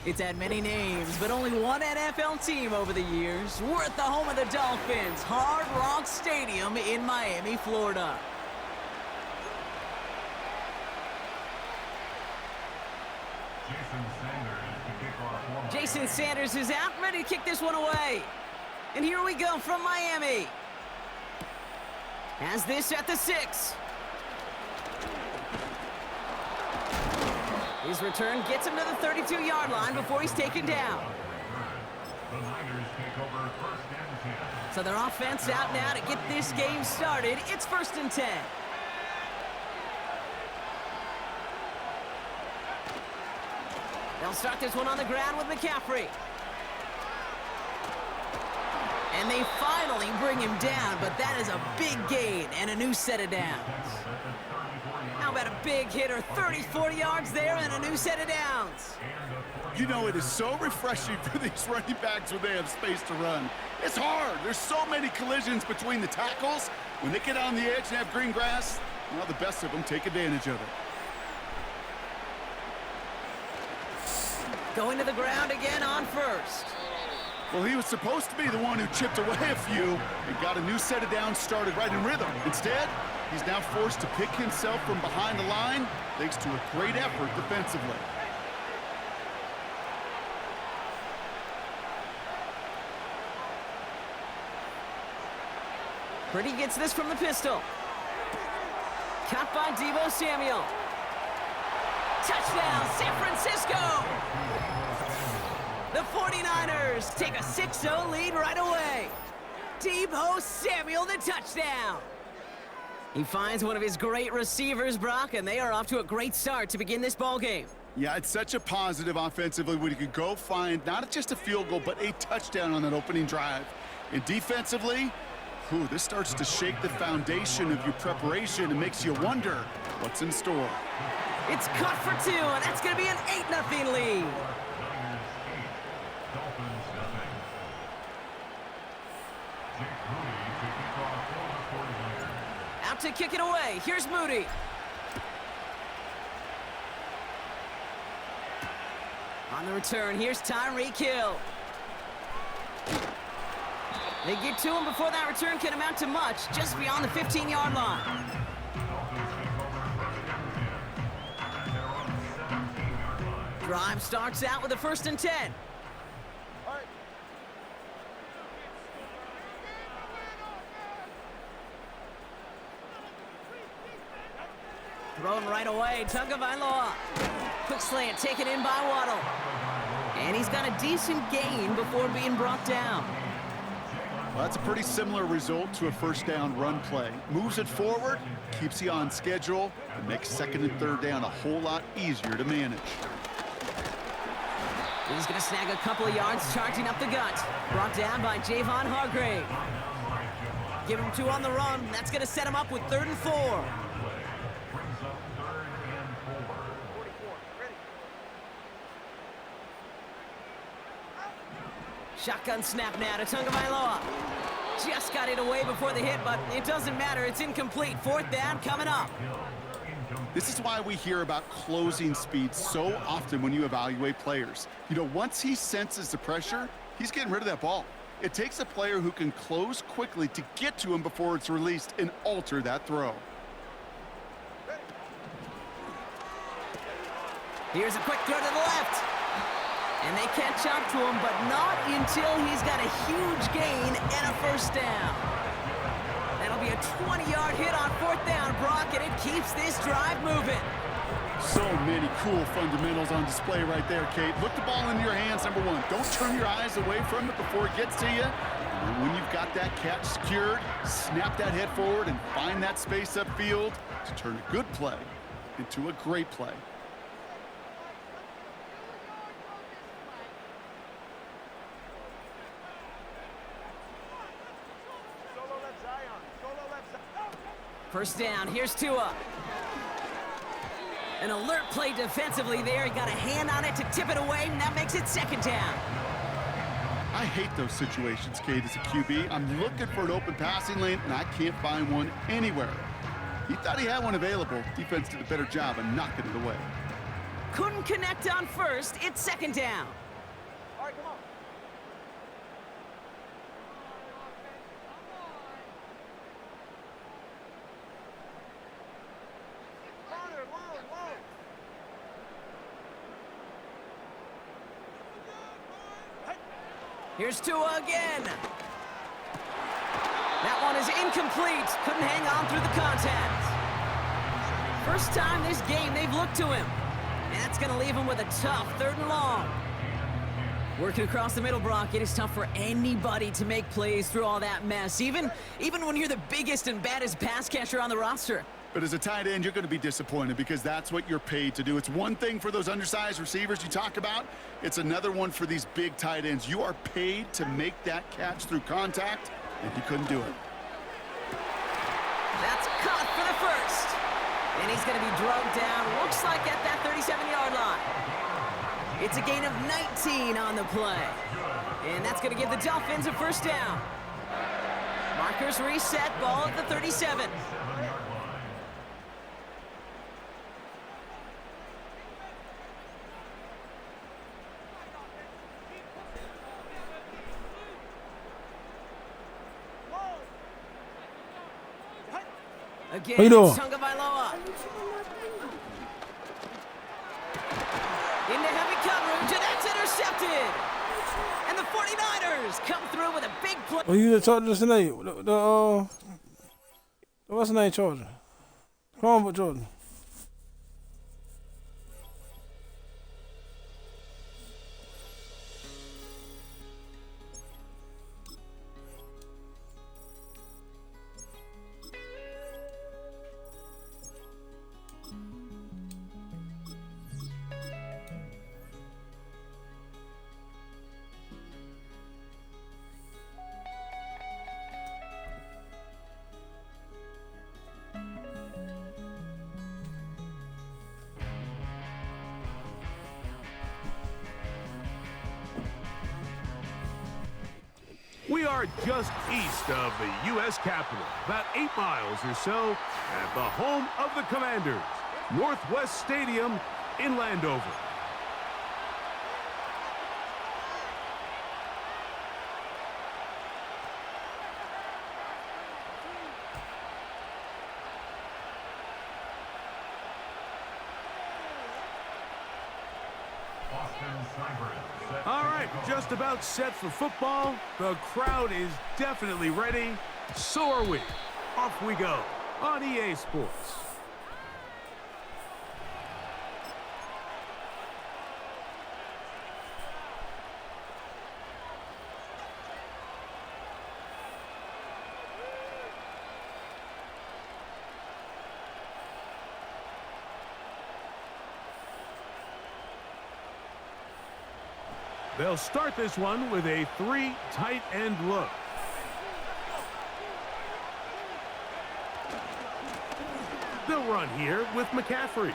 It's had many names, but only one NFL team over the years. We're at the home of the Dolphins, Hard Rock Stadium in Miami, Florida. Jason Sanders is out, ready to kick this one away. And here we go from Miami. Has this at the 6. His return gets him to the 32-yard line before he's taken down. The Niners take over 1st and 10. So their offense out now to get this game started. It's 1st and 10. They'll start this one on the ground with McCaffrey. And they finally bring him down, but that is a big gain and a new set of downs. How about a big hitter, 30-40 yards there and a new set of downs? You know, it is so refreshing for these running backs when they have space to run. It's hard. There's so many collisions between the tackles. When they get on the edge and have green grass, well, the best of them take advantage of it. Going to the ground again on 1st. Well, he was supposed to be the one who chipped away a few and got a new set of downs started right in rhythm. Instead, he's now forced to pick himself from behind the line thanks to a great effort defensively. Purdy gets this from the pistol. Caught by Deebo Samuel. Touchdown, San Francisco! The 49ers take a 6-0 lead right away. Deebo Samuel, the touchdown. He finds one of his great receivers, Brock, and they are off to a great start to begin this ball game. Yeah, it's such a positive offensively when you could go find not just a field goal, but a touchdown on that opening drive. And defensively, this starts to shake the foundation of your preparation and makes you wonder what's in store. It's caught for 2, and that's going to be an 8-0 lead. Out to kick it away. Here's Moody. On the return, here's Tyreek Hill. They get to him before that return can amount to much, just beyond the 15-yard line. Drive starts out with a 1st and 10. Thrown right away, Tagovailoa. Quick slant taken in by Waddle. And he's got a decent gain before being brought down. Well, that's a pretty similar result to a 1st down run play. Moves it forward, keeps you on schedule, and makes 2nd and 3rd down a whole lot easier to manage. He's going to snag a couple of yards, charging up the gut. Brought down by Javon Hargrave. Give him 2 on the run. That's going to set him up with 3rd and 4. Shotgun snap now to Tagovailoa. Just got it away before the hit, but it doesn't matter. It's incomplete. 4th down coming up. This is why we hear about closing speed so often when you evaluate players. You know, once he senses the pressure, he's getting rid of that ball. It takes a player who can close quickly to get to him before it's released and alter that throw. Here's a quick throw to the left. And they catch up to him, but not until he's got a huge gain and a 1st down. That'll be a 20-yard hit on 4th down, Brock, and it keeps this drive moving. So many cool fundamentals on display right there, Kate. Look the ball into your hands, number 1. Don't turn your eyes away from it before it gets to you. And when you've got that catch secured, snap that head forward and find that space upfield to turn a good play into a great play. First down, here's Tua. An alert play defensively there. He got a hand on it to tip it away, and that makes it second down. I hate those situations, Kate, as a QB. I'm looking for an open passing lane, and I can't find one anywhere. He thought he had one available. Defense did a better job of knocking it away. Couldn't connect on first. It's second down. All right, come on. Here's Tua again. That one is incomplete. Couldn't hang on through the contact. First time this game they've looked to him. And that's going to leave him with a tough 3rd and long. Working across the middle, Brock, it is tough for anybody to make plays through all that mess, even when you're the biggest and baddest pass catcher on the roster. But as a tight end, you're going to be disappointed because that's what you're paid to do. It's one thing for those undersized receivers you talk about. It's another one for these big tight ends. You are paid to make that catch through contact, and he couldn't do it. That's caught for the first. And he's going to be drugged down, looks like at that 37-yard line. It's a gain of 19 on the play. And that's going to give the Dolphins a first down. Markers reset, ball at the 37. Again, What you doing? Tagovailoa. Into heavy coverage, and that's intercepted. And the 49ers come through with a big play. Oh, you the Chargers tonight? What's the name, Charger? Come on, Jordan. We are just east of the U.S. Capitol, about 8 miles or so, at the home of the Commanders, Northwest Stadium in Landover. All right, just about set for football. The crowd is definitely ready. So are we. Off we go on EA Sports. They'll start this one with a 3 tight end look. They'll run here with McCaffrey.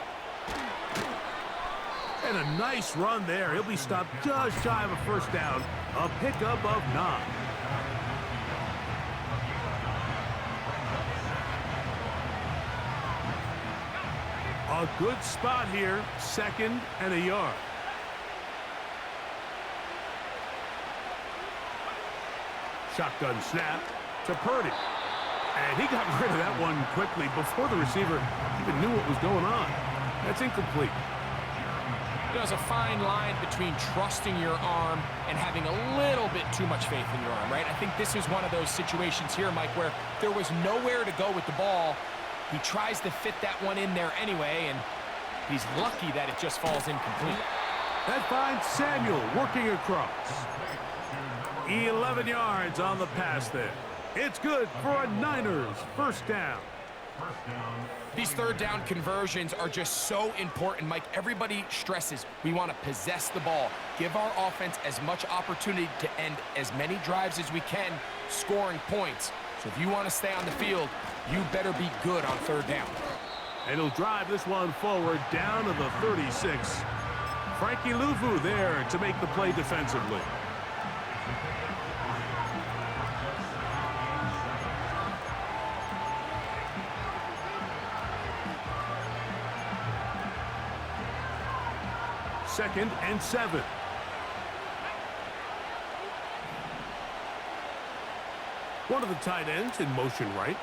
And a nice run there. He'll be stopped just shy of a first down. A pickup of 9. A good spot here. 2nd and a yard. Shotgun snap to Purdy. And he got rid of that one quickly before the receiver even knew what was going on. That's incomplete. There's a fine line between trusting your arm and having a little bit too much faith in your arm, right? I think this is one of those situations here, Mike, where there was nowhere to go with the ball. He tries to fit that one in there anyway, and he's lucky that it just falls incomplete. That finds Samuel working across. 11 yards on the pass there. It's good for a Niners first down. These third down conversions are just so important, Mike. Everybody stresses we want to possess the ball, give our offense as much opportunity to end as many drives as we can, scoring points. So if you want to stay on the field, you better be good on third down. And he'll drive this one forward down to the 36. Frankie Luvu there to make the play defensively. Second and 7. One of the tight ends in motion right.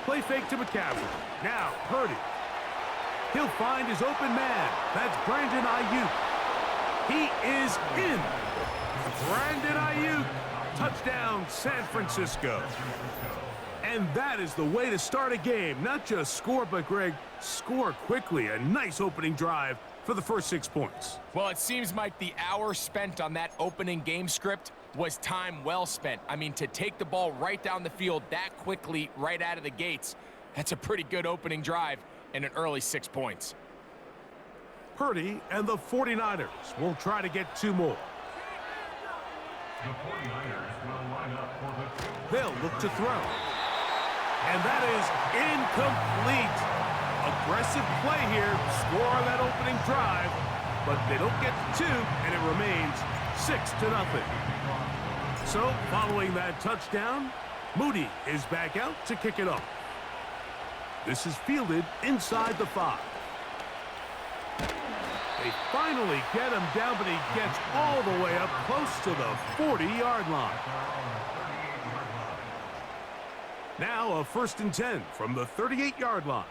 Play fake to McCaffrey. Now Purdy. He'll find his open man. That's Brandon Ayuk. He is in. Brandon Ayuk. Touchdown, San Francisco. And that is the way to start a game. Not just score, but, Greg, score quickly. A nice opening drive for the first 6 points. Well, it seems like the hour spent on that opening game script was time well spent. I mean, to take the ball right down the field that quickly right out of the gates, that's a pretty good opening drive and an early 6 points. Purdy and the 49ers will try to get 2 more. The 49ers will line up for the 2. They'll look to throw. And that is incomplete. Aggressive play here, score on that opening drive, but they don't get to 2, and it remains 6-0. So, following that touchdown, Moody is back out to kick it off. This is fielded inside the 5. They finally get him down, but he gets all the way up close to the 40-yard line. Now a 1st and 10 from the 38-yard line.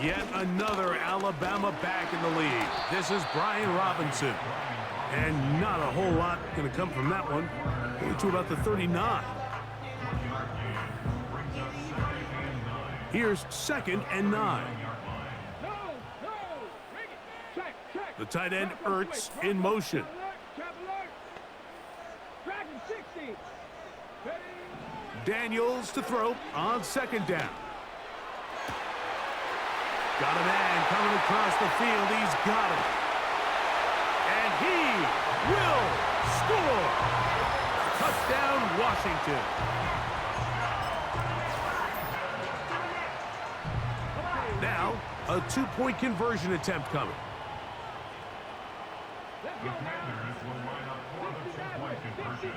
Yet another Alabama back in the lead. This is Brian Robinson. And not a whole lot going to come from that one. Only to about the 39. Here's 2nd and 9. The tight end Ertz in motion. Daniels to throw on 2nd down. Got a man coming across the field. He's got it. And he will score. Touchdown, Washington. Now, a 2-point conversion attempt coming. The Commanders will line up for the 2-point conversion.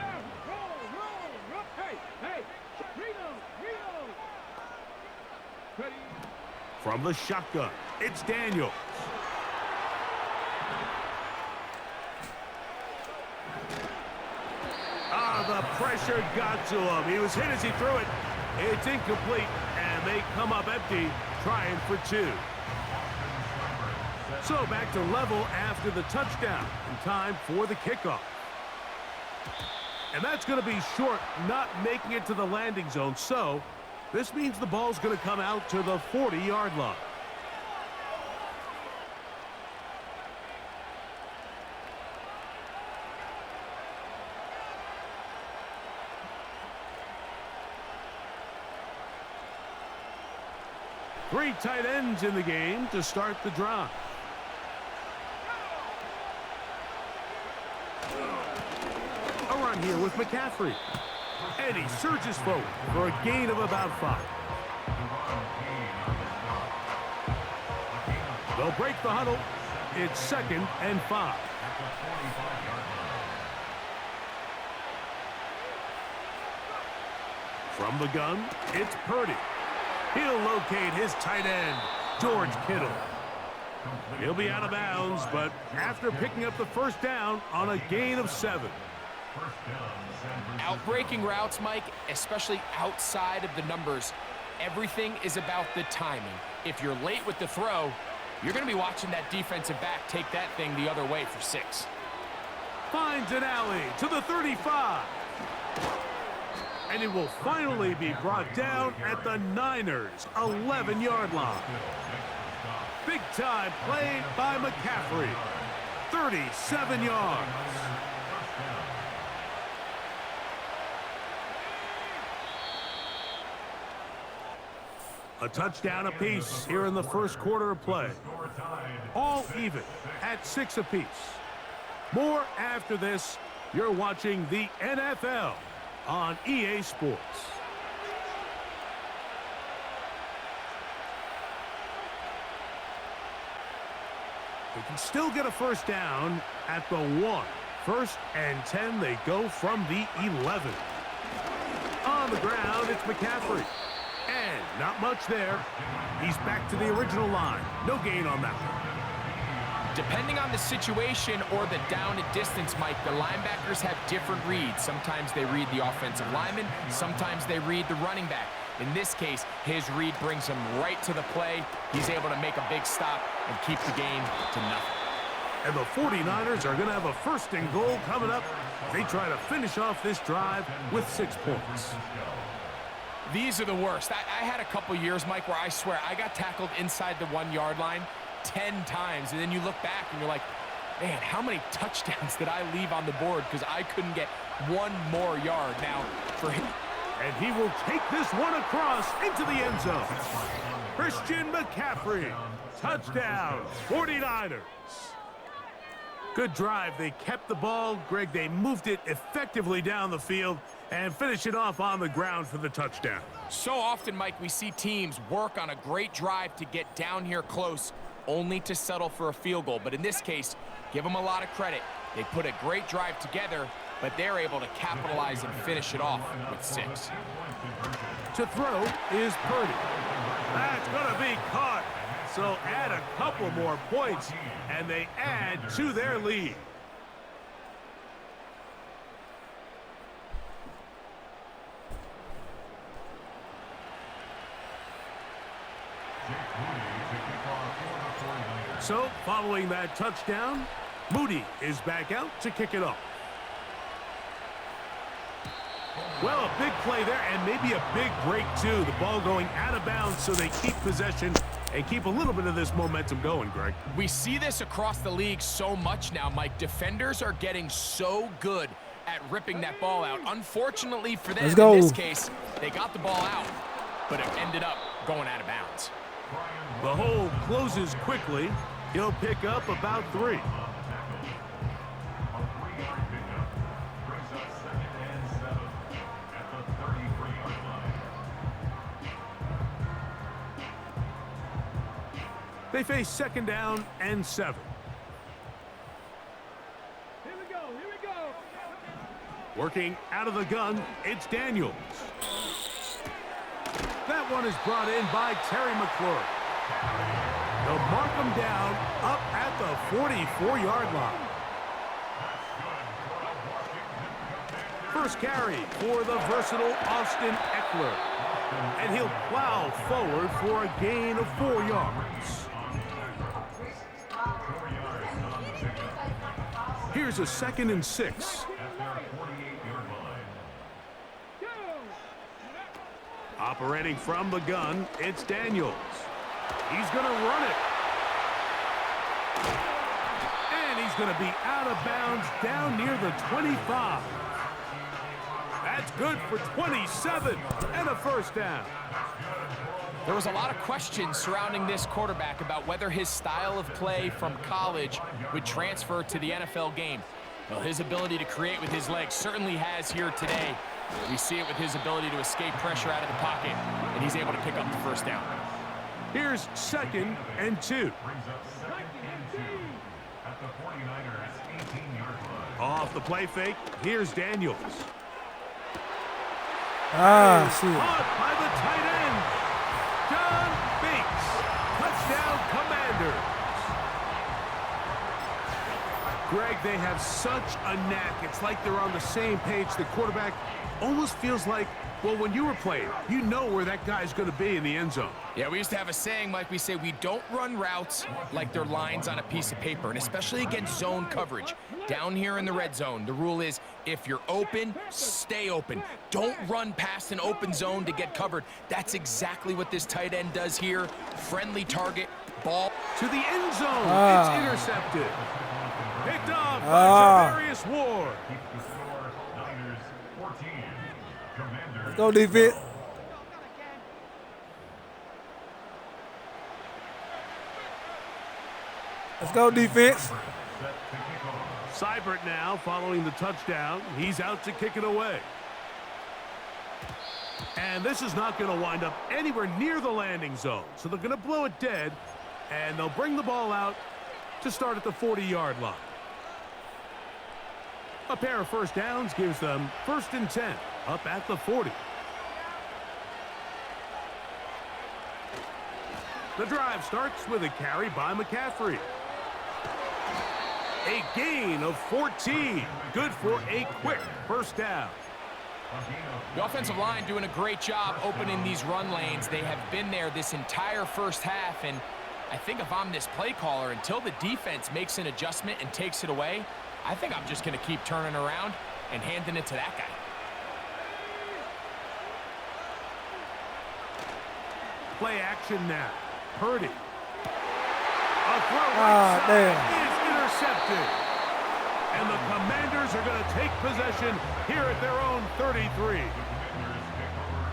From the shotgun, it's Daniels. The pressure got to him. He was hit as he threw it. It's incomplete, and they come up empty, trying for 2. So back to level after the touchdown, and time for the kickoff. And that's going to be short, not making it to the landing zone. So this means the ball's going to come out to the 40-yard line. Three tight ends in the game to start the drive. A run here with McCaffrey. And he surges forward for a gain of about 5. They'll break the huddle. It's 2nd and 5. From the gun, it's Purdy. He'll locate his tight end, George Kittle. He'll be out of bounds, but after picking up the first down on a gain of 7. Outbreaking routes, Mike, especially outside of the numbers, everything is about the timing. If you're late with the throw, you're going to be watching that defensive back take that thing the other way for 6. Finds an alley to the 35. And it will finally be brought down at the Niners' 11-yard line. Big time play by McCaffrey. 37 yards. A touchdown apiece here in the first quarter of play. All even at 6 apiece. More after this. You're watching the NFL on EA Sports. They can still get a first down at the 1. 1st and 10, they go from the 11. On the ground, it's McCaffrey. And not much there. He's back to the original line. No gain on that one. Depending on the situation or the down and distance, Mike, the linebackers have different reads. Sometimes they read the offensive lineman. Sometimes they read the running back. In this case, his read brings him right to the play. He's able to make a big stop and keep the game to nothing. And the 49ers are going to have a 1st and goal coming up. They try to finish off this drive with 6 points. These are the worst. I had a couple years, Mike, where I swear I got tackled inside the 1-yard line 10 times. And then you look back and you're like, man, how many touchdowns did I leave on the board because I couldn't get 1 more yard. Now, for him. And he will take this one across into the end zone. Christian McCaffrey. Touchdown, 49ers. Good drive. They kept the ball. Greg, they moved it effectively down the field and finish it off on the ground for the touchdown. So often, Mike, we see teams work on a great drive to get down here close, only to settle for a field goal. But in this case, give them a lot of credit. They put a great drive together, but they're able to capitalize and finish it off with 6. To throw is Purdy. That's going to be caught. So add a couple more points, and they add to their lead. So, following that touchdown, Moody is back out to kick it off. Well, a big play there, and maybe a big break, too. The ball going out of bounds, so they keep possession and keep a little bit of this momentum going, Greg. We see this across the league so much now, Mike. Defenders are getting so good at ripping that ball out. Unfortunately for them, in this case, they got the ball out, but it ended up going out of bounds. The hole closes quickly. He'll pick up about 3. They face 2nd down and 7. Here we go, here we go. Working out of the gun, it's Daniels. That one is brought in by Terry McLaurin. They'll mark him down up at the 44-yard line. First carry for the versatile Austin Eckler. And he'll plow forward for a gain of 4 yards. Here's a 2nd and 6. Operating from the gun, it's Daniels. He's going to run it. And he's going to be out of bounds down near the 25. That's good for 27 and a 1st down. There was a lot of questions surrounding this quarterback about whether his style of play from college would transfer to the NFL game. Well, his ability to create with his legs certainly has here today. We see it with his ability to escape pressure out of the pocket, and he's able to pick up the 1st down. Here's 2nd and 2. Off the play fake, here's Daniels. See. Caught by the tight end, John Bates. Touchdown, Commanders. Greg, they have such a knack. It's like they're on the same page. The quarterback almost feels like, well, when you were playing, you know where that guy's going to be in the end zone. Yeah, we used to have a saying, Mike, we say we don't run routes like they're lines on a piece of paper, and especially against zone coverage. Down here in the red zone, the rule is if you're open, stay open. Don't run past an open zone to get covered. That's exactly what this tight end does here. Friendly target, ball. To the end zone, it's intercepted. picked off by Javarius Ward. Let's go, defense. Let's go, defense. Seibert now following the touchdown. He's out to kick it away. And this is not going to wind up anywhere near the landing zone. So they're going to blow it dead, and they'll bring the ball out to start at the 40-yard line. A pair of first downs gives them 1st and 10 up at the 40. The drive starts with a carry by McCaffrey. A gain of 14. Good for a quick first down. The offensive line doing a great job opening these run lanes. They have been there this entire first half, and I think if I'm this play caller, until the defense makes an adjustment and takes it away, I think I'm just going to keep turning around and handing it to that guy. Play action now. Purdy. A throw right side is intercepted. And the Commanders are going to take possession here at their own 33.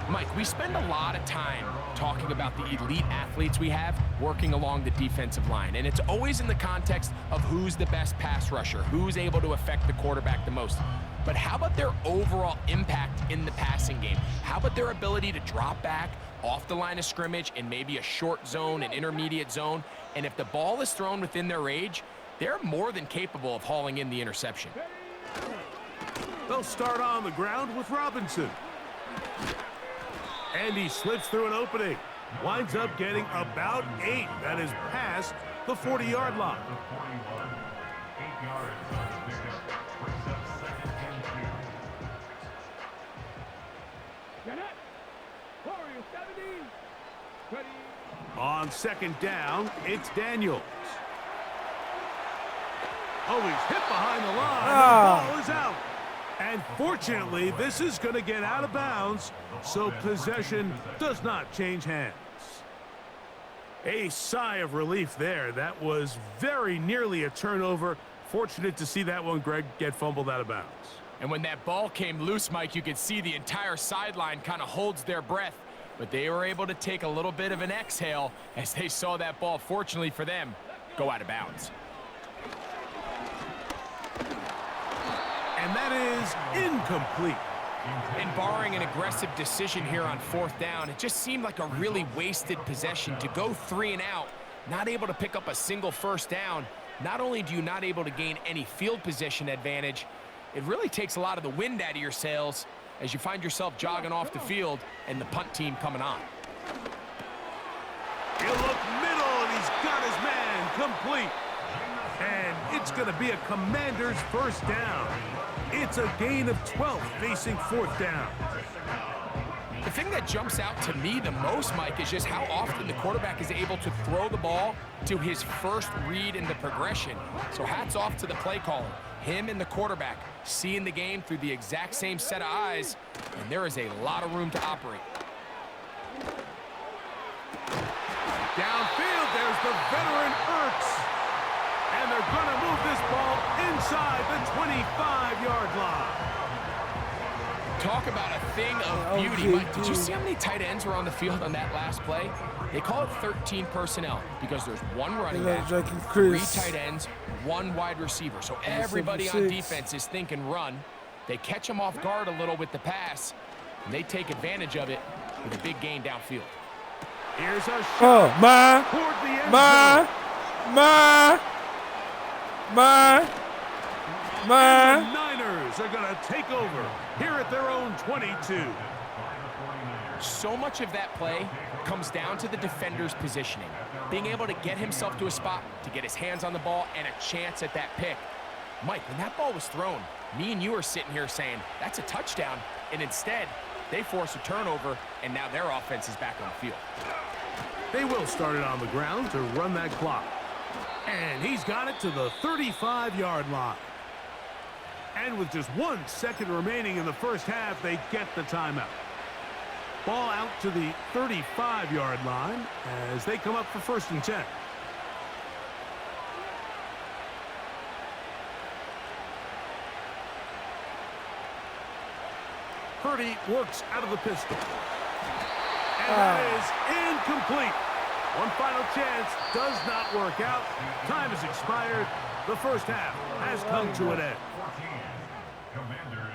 Mike, we spend a lot of time talking about the elite athletes we have working along the defensive line. And it's always in the context of who's the best pass rusher, who's able to affect the quarterback the most. But how about their overall impact in the passing game? How about their ability to drop back off the line of scrimmage in maybe a short zone, an intermediate zone? And if the ball is thrown within their range, they're more than capable of hauling in the interception. They'll start on the ground with Robinson. And he slips through an opening. Winds up getting about 8. That is past the 40-yard line. 8 yards on the pickup. Brings up 2nd and 2. Get it. Warriors 70. Ready. On 2nd down, it's Daniels. Oh, he's hit behind the line. The ball is out. And fortunately, this is going to get out of bounds, so possession does not change hands. A sigh of relief there. That was very nearly a turnover. Fortunate to see that one, Greg, get fumbled out of bounds. And when that ball came loose, Mike, you could see the entire sideline kind of holds their breath. But they were able to take a little bit of an exhale as they saw that ball, fortunately for them, go out of bounds. And that is incomplete. And barring an aggressive decision here on 4th down, it just seemed like a really wasted possession to go 3 and out, not able to pick up a single first down. Not only do you not able to gain any field position advantage, it really takes a lot of the wind out of your sails as you find yourself jogging off the field and the punt team coming on. He'll look middle, and he's got his man complete. And it's going to be a Commander's first down. It's a gain of 12 facing 4th down. The thing that jumps out to me the most, Mike, is just how often the quarterback is able to throw the ball to his first read in the progression. So hats off to the play caller. Him and the quarterback seeing the game through the exact same set of eyes, and there is a lot of room to operate. Downfield, there's the veteran Ertz. And they're going to move this ball inside the 25-yard line. Talk about a thing of beauty. Mike, did you see how many tight ends were on the field on that last play? They call it 13 personnel because there's 1 running back, 3 tight ends, 1 wide receiver. So everybody on defense is thinking run. They catch them off guard a little with the pass, and they take advantage of it with a big gain downfield. Here's a shot toward the end zone. And the Niners are going to take over here at their own 22. So much of that play comes down to the defender's positioning, being able to get himself to a spot to get his hands on the ball and a chance at that pick. Mike, when that ball was thrown, me and you are sitting here saying, that's a touchdown, and instead, they force a turnover, and now their offense is back on the field. They will start it on the ground to run that clock. And he's got it to the 35-yard line. And with just 1 second remaining in the first half, they get the timeout. Ball out to the 35-yard line as they come up for 1st and 10. Purdy works out of the pistol. And that is incomplete. One final chance does not work out. Time has expired. The first half has come to an end.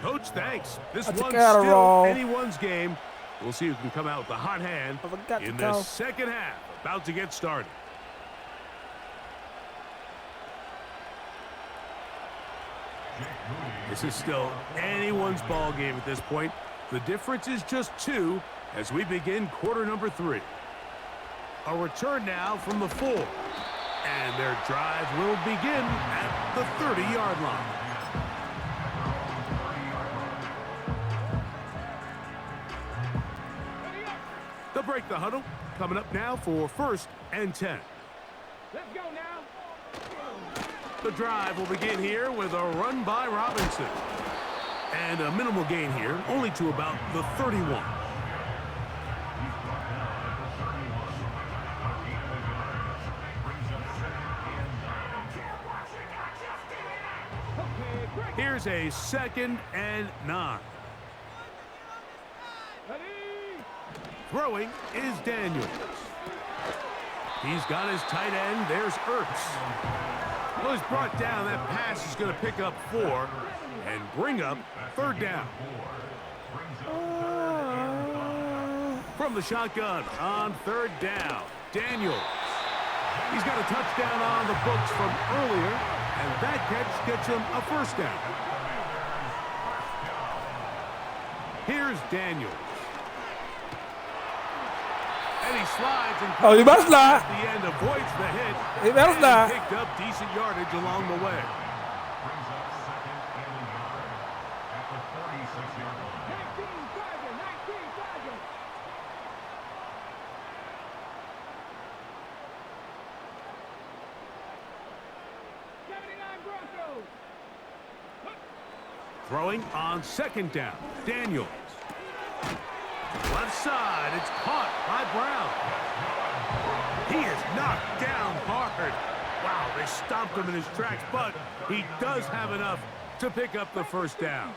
Coach, thanks. This one's still anyone's game. We'll see who can come out with the hot hand in the second half. About to get started. This is still anyone's ball game at this point. The difference is just 2 as we begin quarter number 3. A return now from the 4. And their drive will begin at the 30-yard line. They'll break the huddle. Coming up now for 1st and 10. Let's go now. The drive will begin here with a run by Robinson. And a minimal gain here, only to about the 31. Here's a 2nd and 9. Throwing is Daniels. He's got his tight end. There's Ertz. Well, he's brought down. That pass is going to pick up 4 and bring up 3rd down. From the shotgun on 3rd down, Daniels. He's got a touchdown on the books from earlier, and that catch gets him a 1st down. Here's Daniels. And he slides and you better slide. At the end, avoids the hit. He better slide. Picked up decent yardage along the way. Brings up 2nd and a yard at the 46-yard line. 19 target, 19 target. Broncos. Throwing on 2nd down, Daniels. Left side, it's caught by Brown. He is knocked down hard. Wow, they stomped him in his tracks, but he does have enough to pick up the 1st down.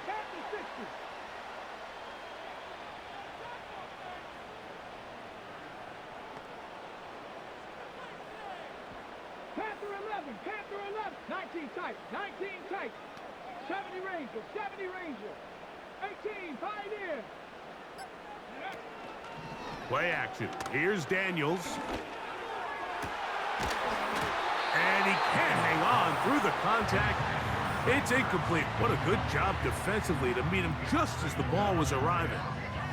Panther 11, 19 tight, 19 tight. 70 Ranger, 70 Ranger. 18 Pioneer. Play action. Here's Daniels. And he can't hang on through the contact. It's incomplete. What a good job defensively to meet him just as the ball was arriving.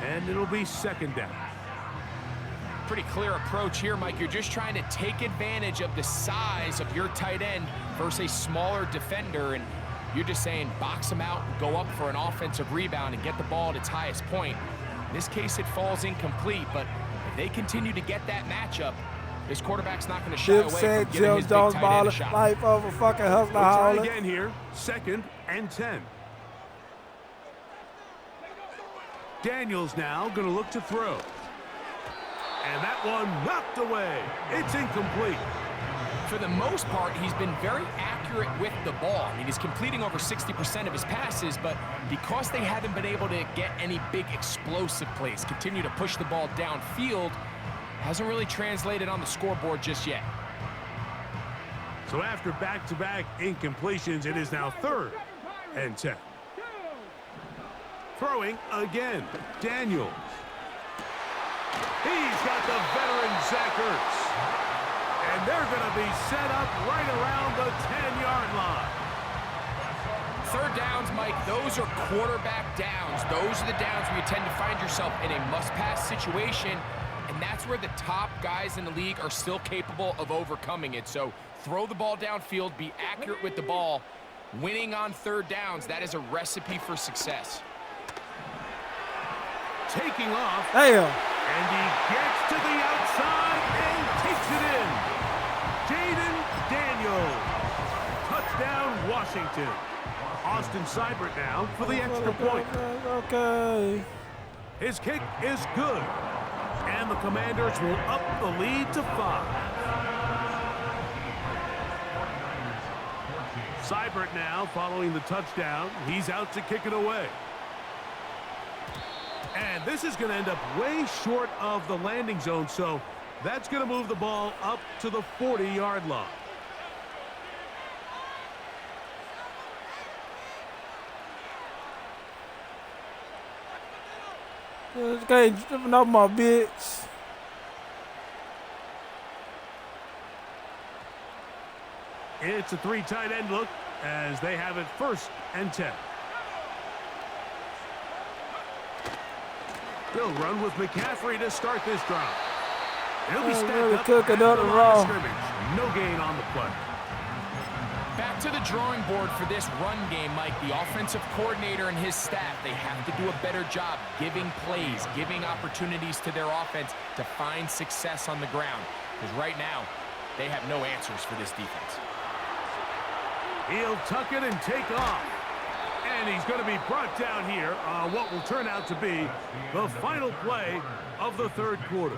And it'll be 2nd down. Pretty clear approach here, Mike. You're just trying to take advantage of the size of your tight end versus a smaller defender, and you're just saying box him out, go up for an offensive rebound, and get the ball at its highest point. In this case, it falls incomplete, but if they continue to get that matchup, this quarterback's not going to shy away from getting his big tight end a shot. Life over fucking hustler. We'll try again here. 2nd and 10. Daniels now going to look to throw. And that one knocked away. It's incomplete. For the most part, he's been very accurate with the ball. I mean, he's completing over 60% of his passes, but because they haven't been able to get any big explosive plays, continue to push the ball downfield, hasn't really translated on the scoreboard just yet. So after back-to-back incompletions, it is now 3rd and 10. Throwing again, Daniels. He's got the veteran Zach Ertz. And they're going to be set up right around the 10-yard line. 3rd downs, Mike, those are quarterback downs. Those are the downs where you tend to find yourself in a must-pass situation, and that's where the top guys in the league are still capable of overcoming it. So throw the ball downfield, be accurate with the ball. Winning on 3rd downs, that is a recipe for success. Taking off. Damn. And he gets to the outside and takes it in. Jaden Daniels. Touchdown, Washington. Austin Seibert now for the extra point. Okay. His kick is good. And the Commanders will up the lead to 5. Seibert now following the touchdown. He's out to kick it away. And this is going to end up way short of the landing zone, so that's going to move the ball up to the 40-yard line. This guy tripping off my bitch. It's a 3 tight end look as they have it 1st and 10. They'll run with McCaffrey to start this drive. He'll be stacked up at the line of scrimmage. No gain on the play. Back to the drawing board for this run game, Mike. The offensive coordinator and his staff, they have to do a better job giving plays, giving opportunities to their offense to find success on the ground. Because right now, they have no answers for this defense. He'll tuck it and take off. And he's going to be brought down here on what will turn out to be the final play of the 3rd quarter.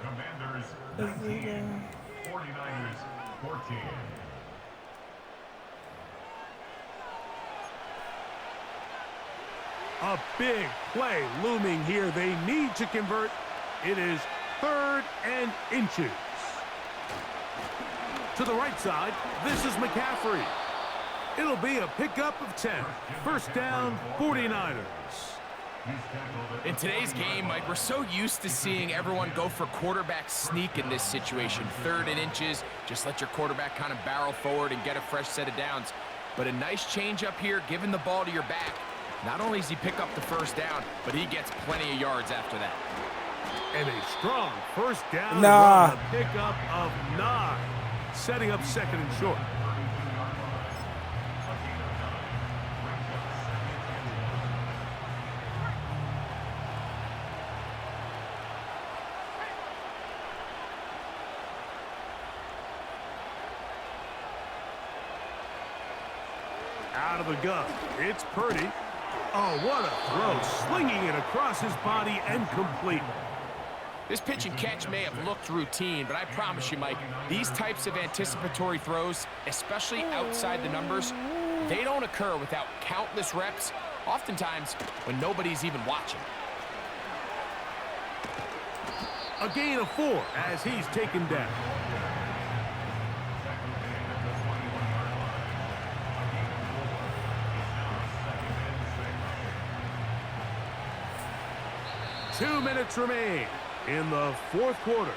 Commanders 19, 49ers 14. A big play looming here. They need to convert. It is 3rd and inches. To the right side, this is McCaffrey. It'll be a pickup of 10. 1st down, 49ers. In today's game, Mike, we're so used to seeing everyone go for quarterback sneak in this situation. 3rd and inches, just let your quarterback kind of barrel forward and get a fresh set of downs. But a nice change up here, giving the ball to your back. Not only does he pick up the 1st down, but he gets plenty of yards after that. And a strong 1st down run, a pickup of 9. Setting up 2nd and short. Out of the gun, it's Purdy. Oh, what a throw, slinging it across his body and complete. This pitch and catch may have looked routine, but I promise you, Mike, these types of anticipatory throws, especially outside the numbers, they don't occur without countless reps, oftentimes when nobody's even watching. A gain of 4 as he's taken down. Two minutes remain in the 4th quarter.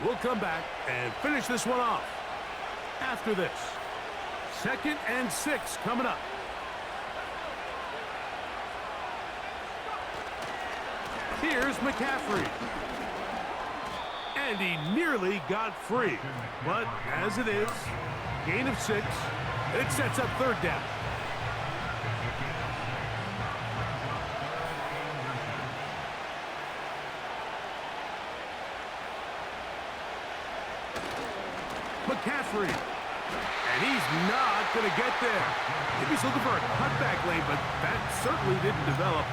We'll come back and finish this one off after this. 2nd and 6 coming up. Here's McCaffrey. And he nearly got free. But as it is, gain of 6. It sets up 3rd down. McCaffrey, and he's not going to get there. Maybe he's looking for a cutback lane, but that certainly didn't develop.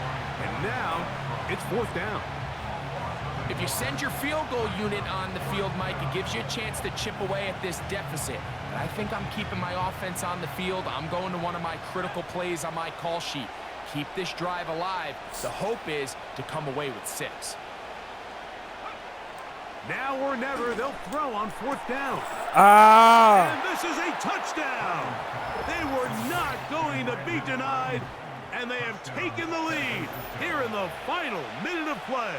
And now it's 4th down. If you send your field goal unit on the field, Mike, it gives you a chance to chip away at this deficit. But I think I'm keeping my offense on the field. I'm going to one of my critical plays on my call sheet. Keep this drive alive. The hope is to come away with 6. Now or never, they'll throw on 4th down. And this is a touchdown. They were not going to be denied, and they have taken the lead here in the final minute of play.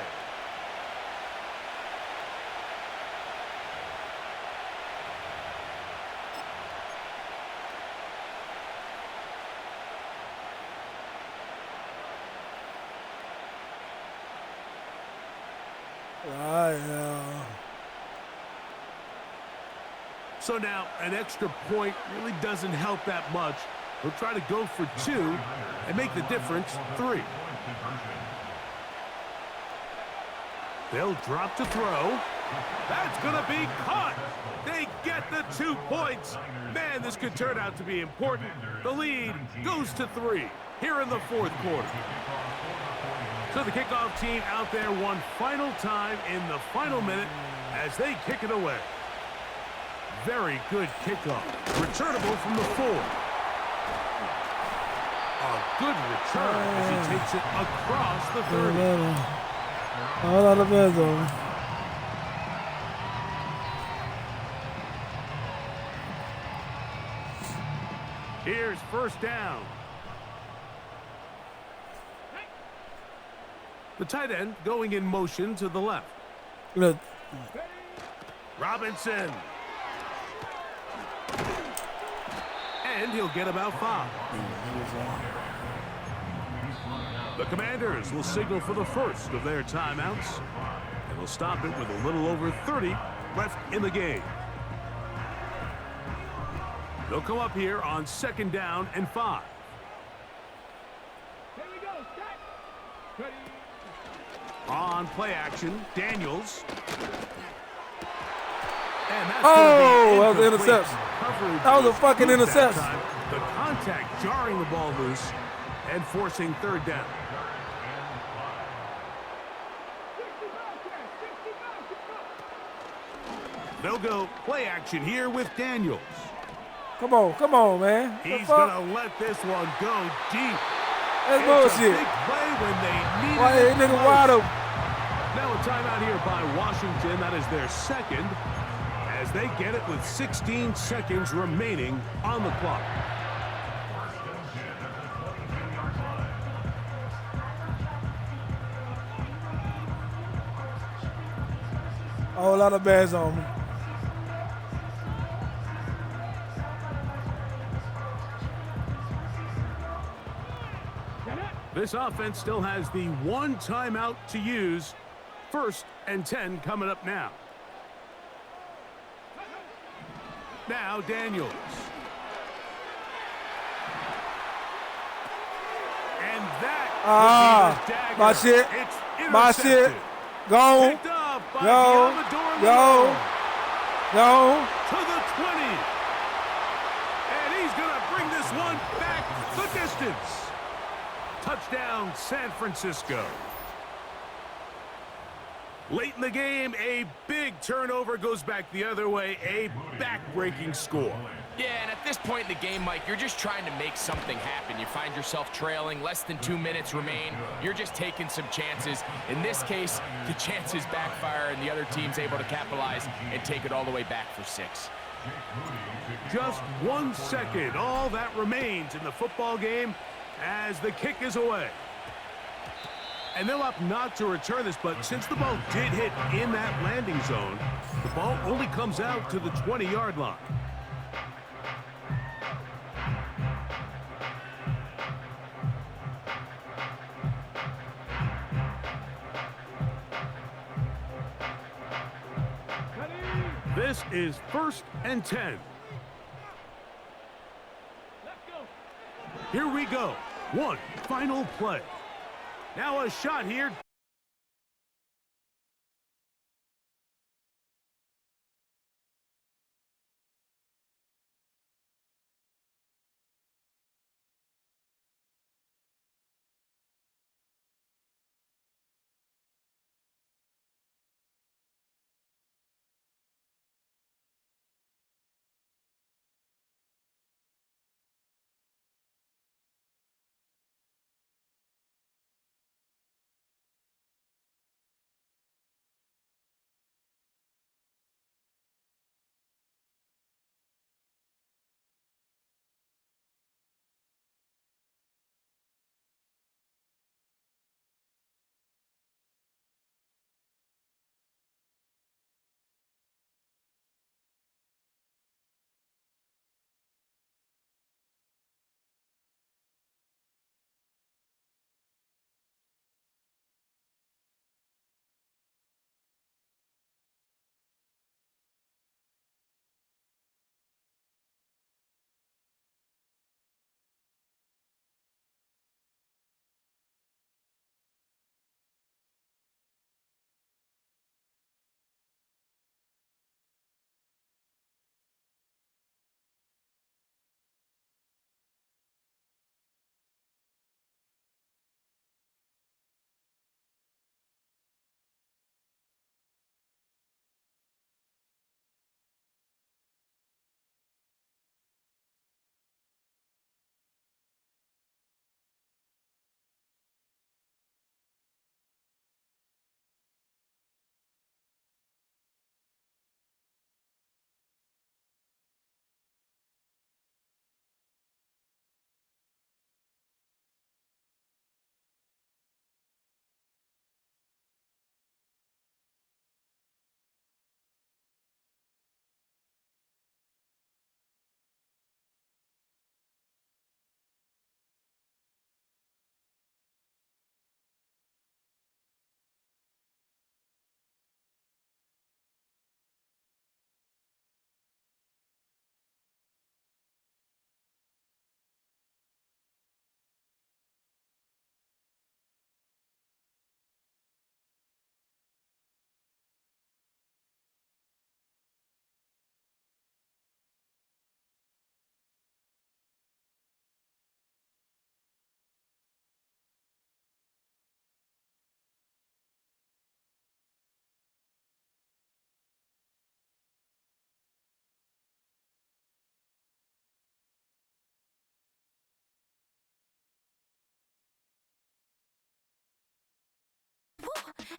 So now an extra point really doesn't help that much. We'll try to go for 2 and make the difference 3. They'll drop to throw. That's going to be caught. They get the 2 points. Man, this could turn out to be important. The lead goes to 3 here in the 4th quarter. So the kickoff team out there one final time in the final minute as they kick it away. Very good kickoff. Returnable from the 4. A good return as he takes it across the 30. All out of red zone. Here's first down. The tight end going in motion to the left. Look. Robinson. And he'll get about 5. The Commanders will signal for the first of their timeouts. And will stop it with a little over 30 left in the game. They'll come up here on 2nd down and 5. Here we go. Set. Ready. On play action, Daniels. And that's that was an interception. That was a fucking interception. The contact jarring the ball loose and forcing 3rd down. 60 They'll go play action here with Daniels. Come on, man. He's going to let this one go deep. That's It's bullshit. a big play when they need Why it. ain't nigga wide open? Now a timeout here by Washington. That is their second as they get it with 16 seconds remaining on the clock. A whole lot of bags on me. This offense still has the 1 timeout to use. 1st and 10 coming up now. Now Daniels. And that will be the dagger. My shit. It's My shit. intercepted. Go. Picked up by Go. Diamador Go. Leone Go. to the 20. And he's going to bring this one back the distance. Touchdown, San Francisco. Late in the game, a big turnover goes back the other way, a back-breaking score. Yeah, and at this point in the game, Mike, you're just trying to make something happen. You find yourself trailing, less than 2 minutes remain. You're just taking some chances. In this case, the chances backfire, and the other team's able to capitalize and take it all the way back for 6. Just 1 second, all that remains in the football game as the kick is away. And they'll opt not to return this, but since the ball did hit in that landing zone, the ball only comes out to the 20-yard line. This is 1st and 10. Let's go. Here we go. One final play. Now a shot here.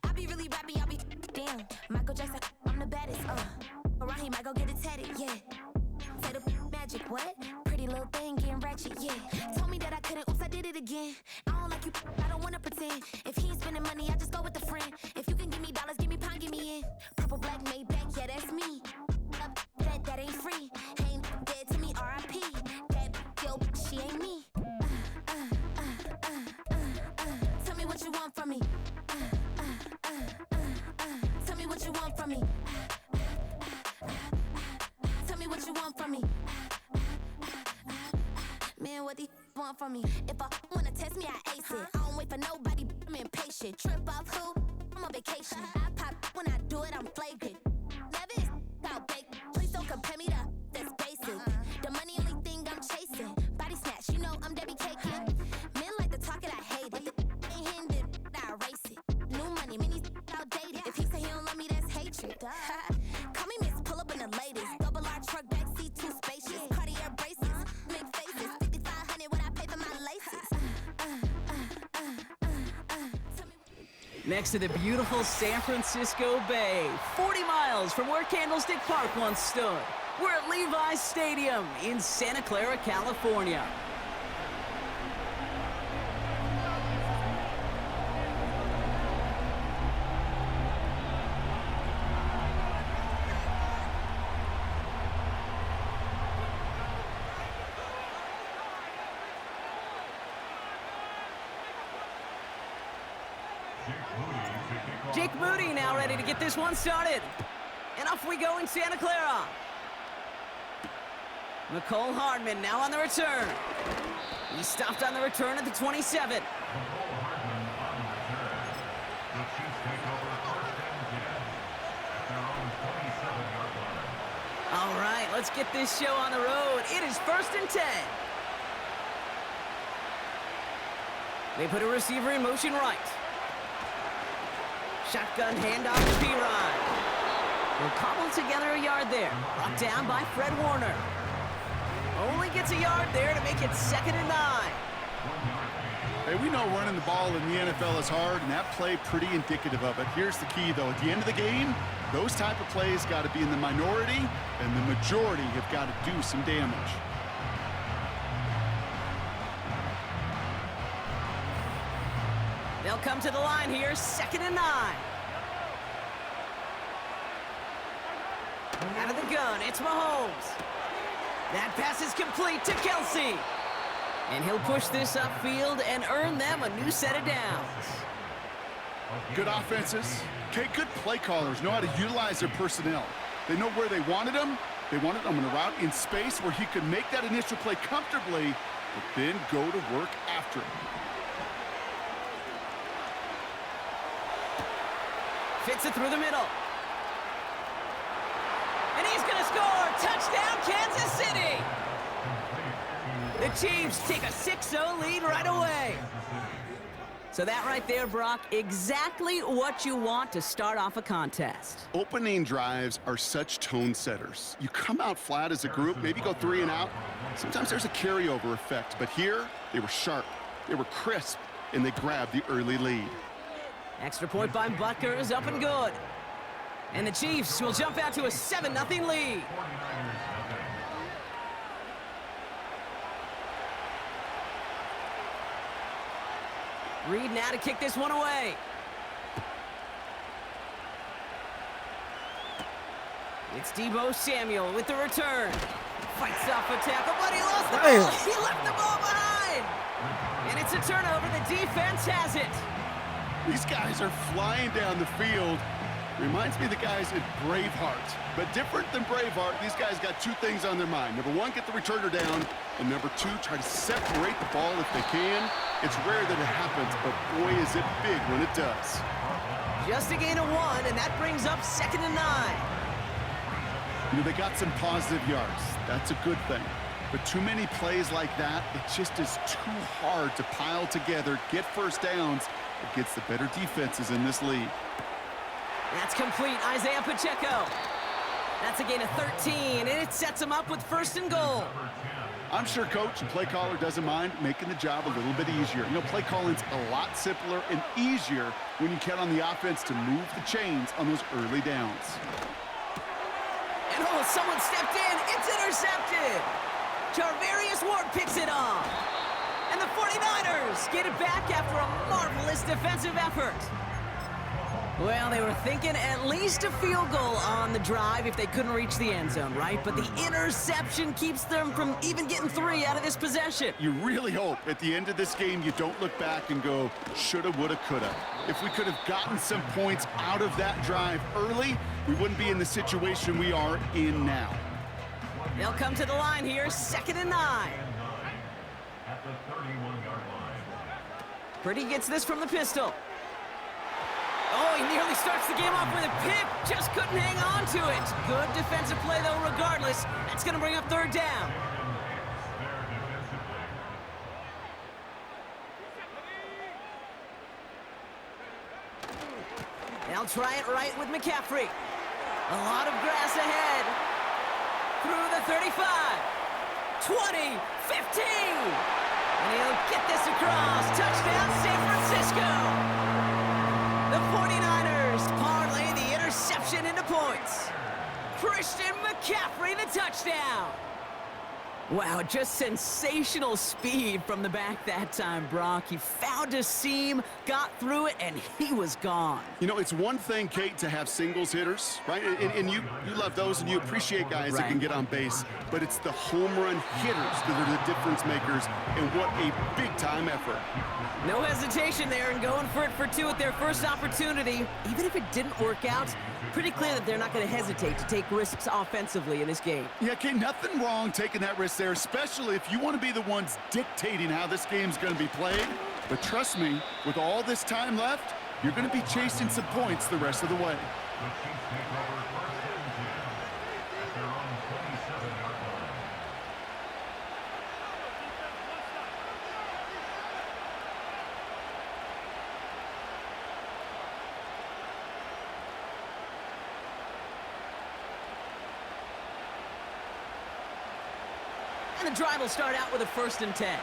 I be really rapping, y'all be damn. Michael Jackson, I'm the baddest, Around he might go get it tatted, yeah. Say the magic, what? Pretty little thing getting ratchet, yeah. Told me that I couldn't, oops, I did it again. I don't like you, I don't wanna pretend. If he ain't spending money, I just go with a friend. If you can give me dollars, give me pound, give me in. Purple, black, made back, yeah, that's me. That ain't free. Ain't dead to me, R.I.P. That yo, she ain't me. Tell me what you want from me. Tell me what you want from me. Tell me what you want from me. Man, what these want from me? If I wanna test me, I ace it. I don't wait for nobody, I'm impatient. Trip off who? I'm on vacation. I pop when I do it, I'm flagrant. Never is out baked. Please don't compare me to that's basic. The money only thing I'm chasing. Body snatch, you know I'm Debbie Caking. Men like to talk it, I hate it. Ain't hitting it, I erase it. New money, many outdated. If he say he don't love me, that's hatred. Call me Miss, pull up in the latest. Double R truck, backseat, too spacious. Cartier braces, make faces. 5,500 when I pay for my laces. Next to the beautiful San Francisco Bay, 40 miles from where Candlestick Park once stood. We're at Levi's Stadium in Santa Clara, California. Jake Moody now ready to get this one started. And off we go in Santa Clara. Nicole Hardman now on the return. He stopped on the return at the 27. All right, let's get this show on the road. It is 1st and 10. They put a receiver in motion right. Shotgun handoff to P-Rod. Will cobble together a yard there. Brought down by Fred Warner. Only gets a yard there to make it 2nd and 9. Hey, we know running the ball in the NFL is hard, and that play pretty indicative of it. Here's the key, though. At the end of the game, those type of plays got to be in the minority, and the majority have got to do some damage. They'll come to the line here, 2nd and 9. Out of the gun, it's Mahomes. That pass is complete to Kelsey. And he'll push this upfield and earn them a new set of downs. Good offenses. Okay, good play callers know how to utilize their personnel. They know where they wanted them. They wanted them on a route in space where he could make that initial play comfortably, but then go to work after it. Fits it through the middle. And he's going to score. Touchdown, Kansas City. The Chiefs take a 6-0 lead right away. So that right there, Brock, exactly what you want to start off a contest. Opening drives are such tone setters. You come out flat as a group, maybe go 3 and out. Sometimes there's a carryover effect, but here they were sharp, they were crisp, and they grabbed the early lead. Extra point by Butker is up and good. And the Chiefs will jump out to a 7-0 lead. Reed now to kick this one away. It's Deebo Samuel with the return. Fights off a tackle, but he lost the ball. He left the ball behind. And it's a turnover. The defense has it. These guys are flying down the field. Reminds me of the guys at Braveheart. But different than Braveheart, these guys got 2 things on their mind. Number 1, get the returner down. And number 2, try to separate the ball if they can. It's rare that it happens, but boy, is it big when it does. Just a gain of 1, and that brings up 2nd and 9. You know, they got some positive yards. That's a good thing. But too many plays like that, it just is too hard to pile together, get first downs against the better defenses in this league. That's complete, Isaiah Pacheco. That's a gain of 13, and it sets him up with 1st and goal. I'm sure coach and play caller doesn't mind making the job a little bit easier. You know, play calling's a lot simpler and easier when you count on the offense to move the chains on those early downs. And oh, someone stepped in. It's intercepted. Jarvarius Ward picks it off. And the 49ers get it back after a marvelous defensive effort. Well, they were thinking at least a field goal on the drive if they couldn't reach the end zone, right? But the interception keeps them from even getting 3 out of this possession. You really hope at the end of this game you don't look back and go, shoulda, woulda, coulda. If we could have gotten some points out of that drive early, we wouldn't be in the situation we are in now. They'll come to the line here, 2nd and 9. At the 31-yard line. Purdy gets this from the pistol. Oh, he nearly starts the game off with a pick. Just couldn't hang on to it. Good defensive play, though, regardless. That's going to bring up 3rd down. They'll try it right with McCaffrey. A lot of grass ahead. Through the 35. 20. 15. And he'll get this across. Touchdown, San Francisco. The 49ers parlay the interception into points. Christian McCaffrey, the touchdown. Wow, just sensational speed from the back that time, Brock. He found a seam, got through it, and he was gone. You know, it's one thing, Kate, to have singles hitters, right? And you love those, and you appreciate guys that can get on base. But it's the home run hitters that are the difference makers, and what a big-time effort. No hesitation there and going for it for 2 at their first opportunity. Even if it didn't work out, pretty clear that they're not going to hesitate to take risks offensively in this game. Yeah, Kate, nothing wrong taking that risk there, especially if you want to be the ones dictating how this game's going to be played. But trust me, with all this time left, you're going to be chasing some points the rest of the way. The Chiefs take over 1st and 10 at their own 27-yard line. And the drive will start out with a 1st and 10.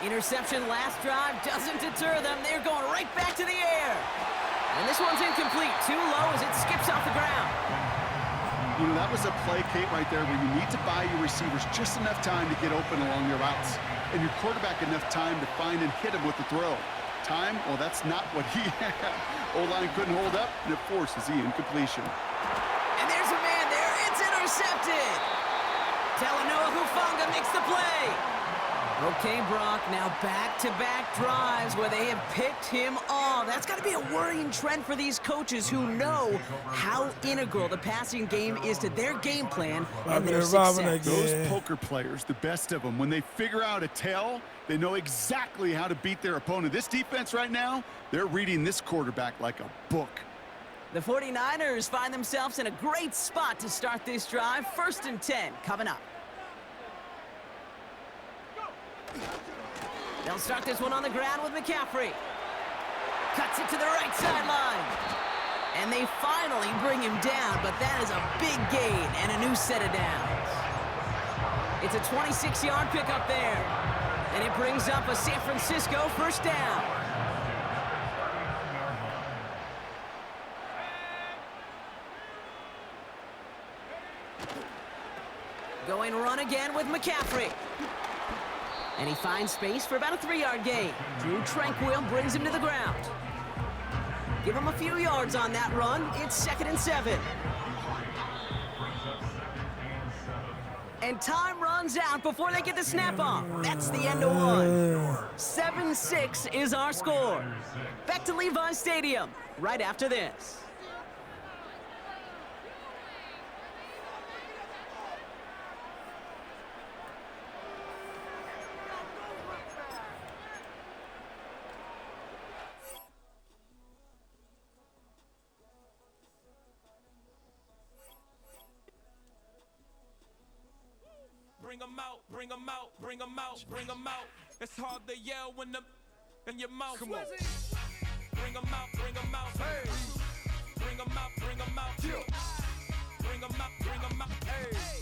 Interception last drive doesn't deter them. They're going right back to the air. And this one's incomplete. Too low as it skips off the ground. You know, that was a play, Kate, right there where you need to buy your receivers just enough time to get open along your routes. And your quarterback enough time to find and hit him with the throw. Time? Well, that's not what he had. O-line couldn't hold up, and it forces the incompletion. And there's a man there. It's intercepted. Talanoa Hufanga makes the play. Okay, Brock, now back-to-back drives where they have picked him off. That's got to be a worrying trend for these coaches who know how integral the passing game is to their game plan and their success. Those poker players, the best of them, when they figure out a tell, they know exactly how to beat their opponent. This defense right now, they're reading this quarterback like a book. The 49ers find themselves in a great spot to start this drive. 1st and 10 coming up. They'll start this one on the ground with McCaffrey. Cuts it to the right sideline. And they finally bring him down, but that is a big gain and a new set of downs. It's a 26-yard pickup there. And it brings up a San Francisco 1st down. Going run again with McCaffrey. And he finds space for about a 3-yard gain. Drew Tranquil brings him to the ground. Give him a few yards on that run. It's 2nd and 7. And time runs out before they get the snap off. That's the end of one. 7-6 is our score. Back to Levi Stadium right after this. Bring 'em out, bring 'em out, bring 'em out, bring 'em out. It's hard to yell when them in your mouth. Come on. Bring 'em out, bring 'em out. Hey. Bring 'em out, bring 'em out. Bring bring 'em out, bring 'em out, hey.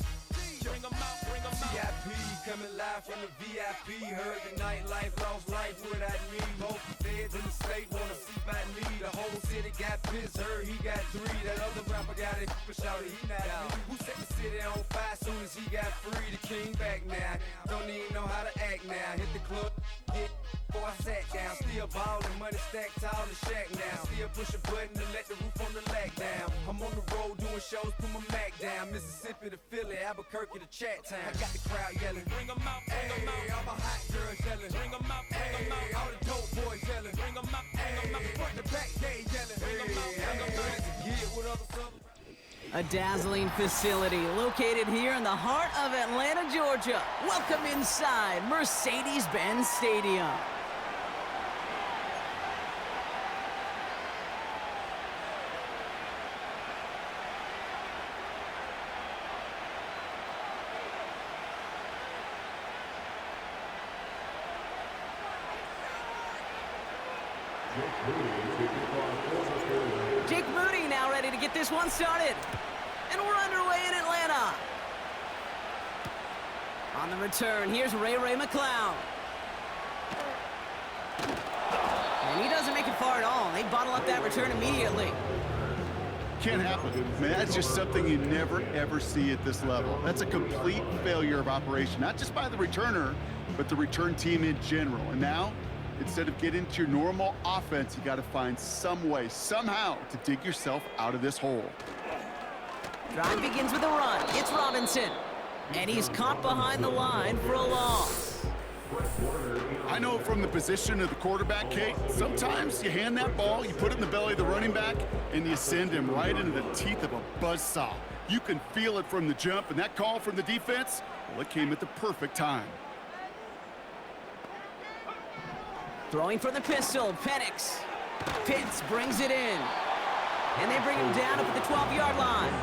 Bring 'em out, bring 'em out. VIP coming live from the VIP. Heard the nightlife, lost life without me. Both feds in the state wanna see by me. The whole city got pissed, heard he got 3. That other rapper got it, but shouted he not me. Who set the city on fire soon as he got free? The king back now, don't even know how to act now. Hit the club, hit before I sat down. Still ballin', money stacked tall in the shack now. Still push a button to let the roof on the lack down. I'm on the road doing shows, put my Mac down. Mississippi to Philly, Albuquerque to Chat Town. I got the crowd yelling, bring 'em out, bring 'em out. All my hot girls yelling, bring 'em out, bring 'em out. All the dope boys yelling, bring 'em out, bring 'em out. Front to back, they yelling, bring 'em out, bring 'em out. With other southern. A dazzling facility located here in the heart of Atlanta, Georgia. Welcome inside Mercedes-Benz Stadium. Jake Moody now ready to get this one started. And we're underway in Atlanta. On the return, here's Ray McCloud. And he doesn't make it far at all. They bottle up that return immediately. Can't happen. Man, that's just something you never, ever see at this level. That's a complete failure of operation, not just by the returner, but the return team in general. And now, instead of getting to your normal offense, you got to find some way, somehow, to dig yourself out of this hole. Drive begins with a run. It's Robinson. And he's caught behind the line for a loss. I know from the position of the quarterback, Kate, sometimes you hand that ball, you put it in the belly of the running back, and you send him right into the teeth of a buzzsaw. You can feel it from the jump, and that call from the defense, well, it came at the perfect time. Throwing for the pistol, Penix. Pitts brings it in. And they bring him down up at the 12-yard line.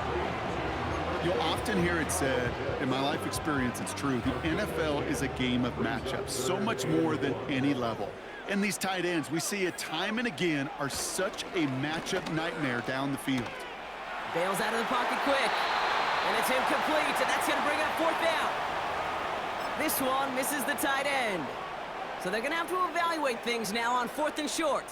You'll often hear it said, in my life experience, it's true, the NFL is a game of matchups, so much more than any level. And these tight ends, we see it time and again, are such a matchup nightmare down the field. Bails out of the pocket quick. And it's incomplete, and that's going to bring up 4th down. This one misses the tight end. So they're going to have to evaluate things now on 4th and short.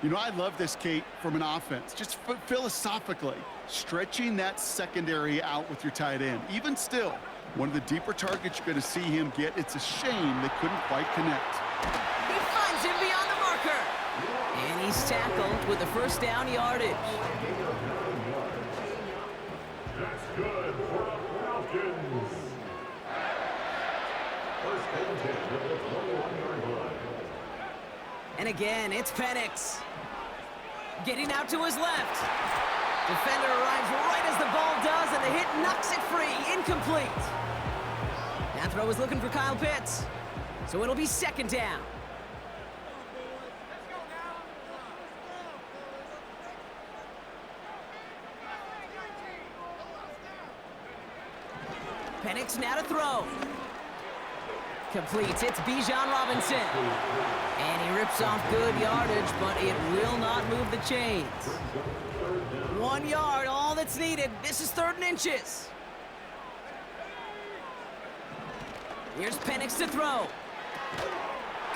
You know, I love this, Kate, from an offense, just philosophically, stretching that secondary out with your tight end. Even still, one of the deeper targets you're going to see him get. It's a shame they couldn't quite connect. He finds him beyond the marker. And he's tackled with the 1st down yardage. That's good for the Falcons. First and 10 at the 21-yard line. And again, it's Penix. Getting out to his left. Defender arrives right as the ball does, and the hit knocks it free. Incomplete. That throw is looking for Kyle Pitts. So it'll be 2nd down. Penix now to throw. Completes. It's Bijan Robinson. And he rips off good yardage, but it will not move the chains. 1 yard, all that's needed. This is 3rd and inches. Here's Penix to throw.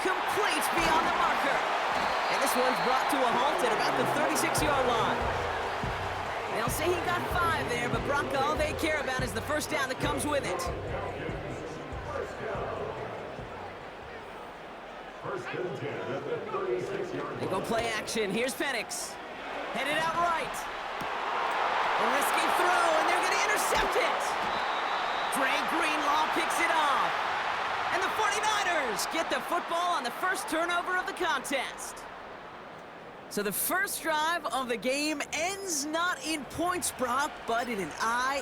Complete beyond the marker. And this one's brought to a halt at about the 36-yard line. They'll say he got 5 there, but Brock, all they care about is the 1st down that comes with it. They go play action. Here's Penix. Headed out right. A risky throw, and they're going to intercept it. Dre Greenlaw picks it off. And the 49ers get the football on the first turnover of the contest. So the first drive of the game ends not in points, Brock, but in an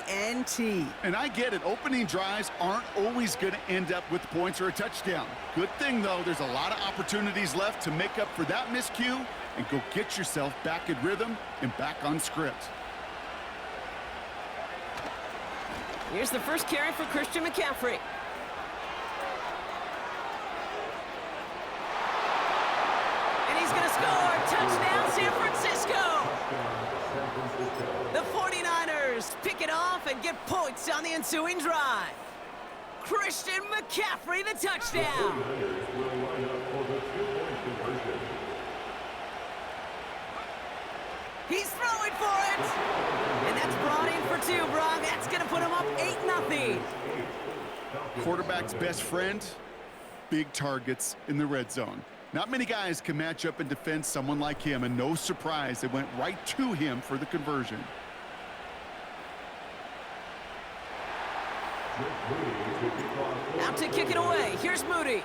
INT. And I get it. Opening drives aren't always going to end up with points or a touchdown. Good thing, though, there's a lot of opportunities left to make up for that miscue and go get yourself back in rhythm and back on script. Here's the first carry for Christian McCaffrey. And he's going to score. Touchdown, San Francisco. The 49ers 49ers pick it off and get points on the ensuing drive. Christian McCaffrey, the touchdown. He's throwing for it. And that's brought in for 2, Brock. That's going to put him up 8-0. Quarterback's best friend, big targets in the red zone. Not many guys can match up and defend someone like him, and no surprise, they went right to him for the conversion. Out to kick it away. Here's Moody.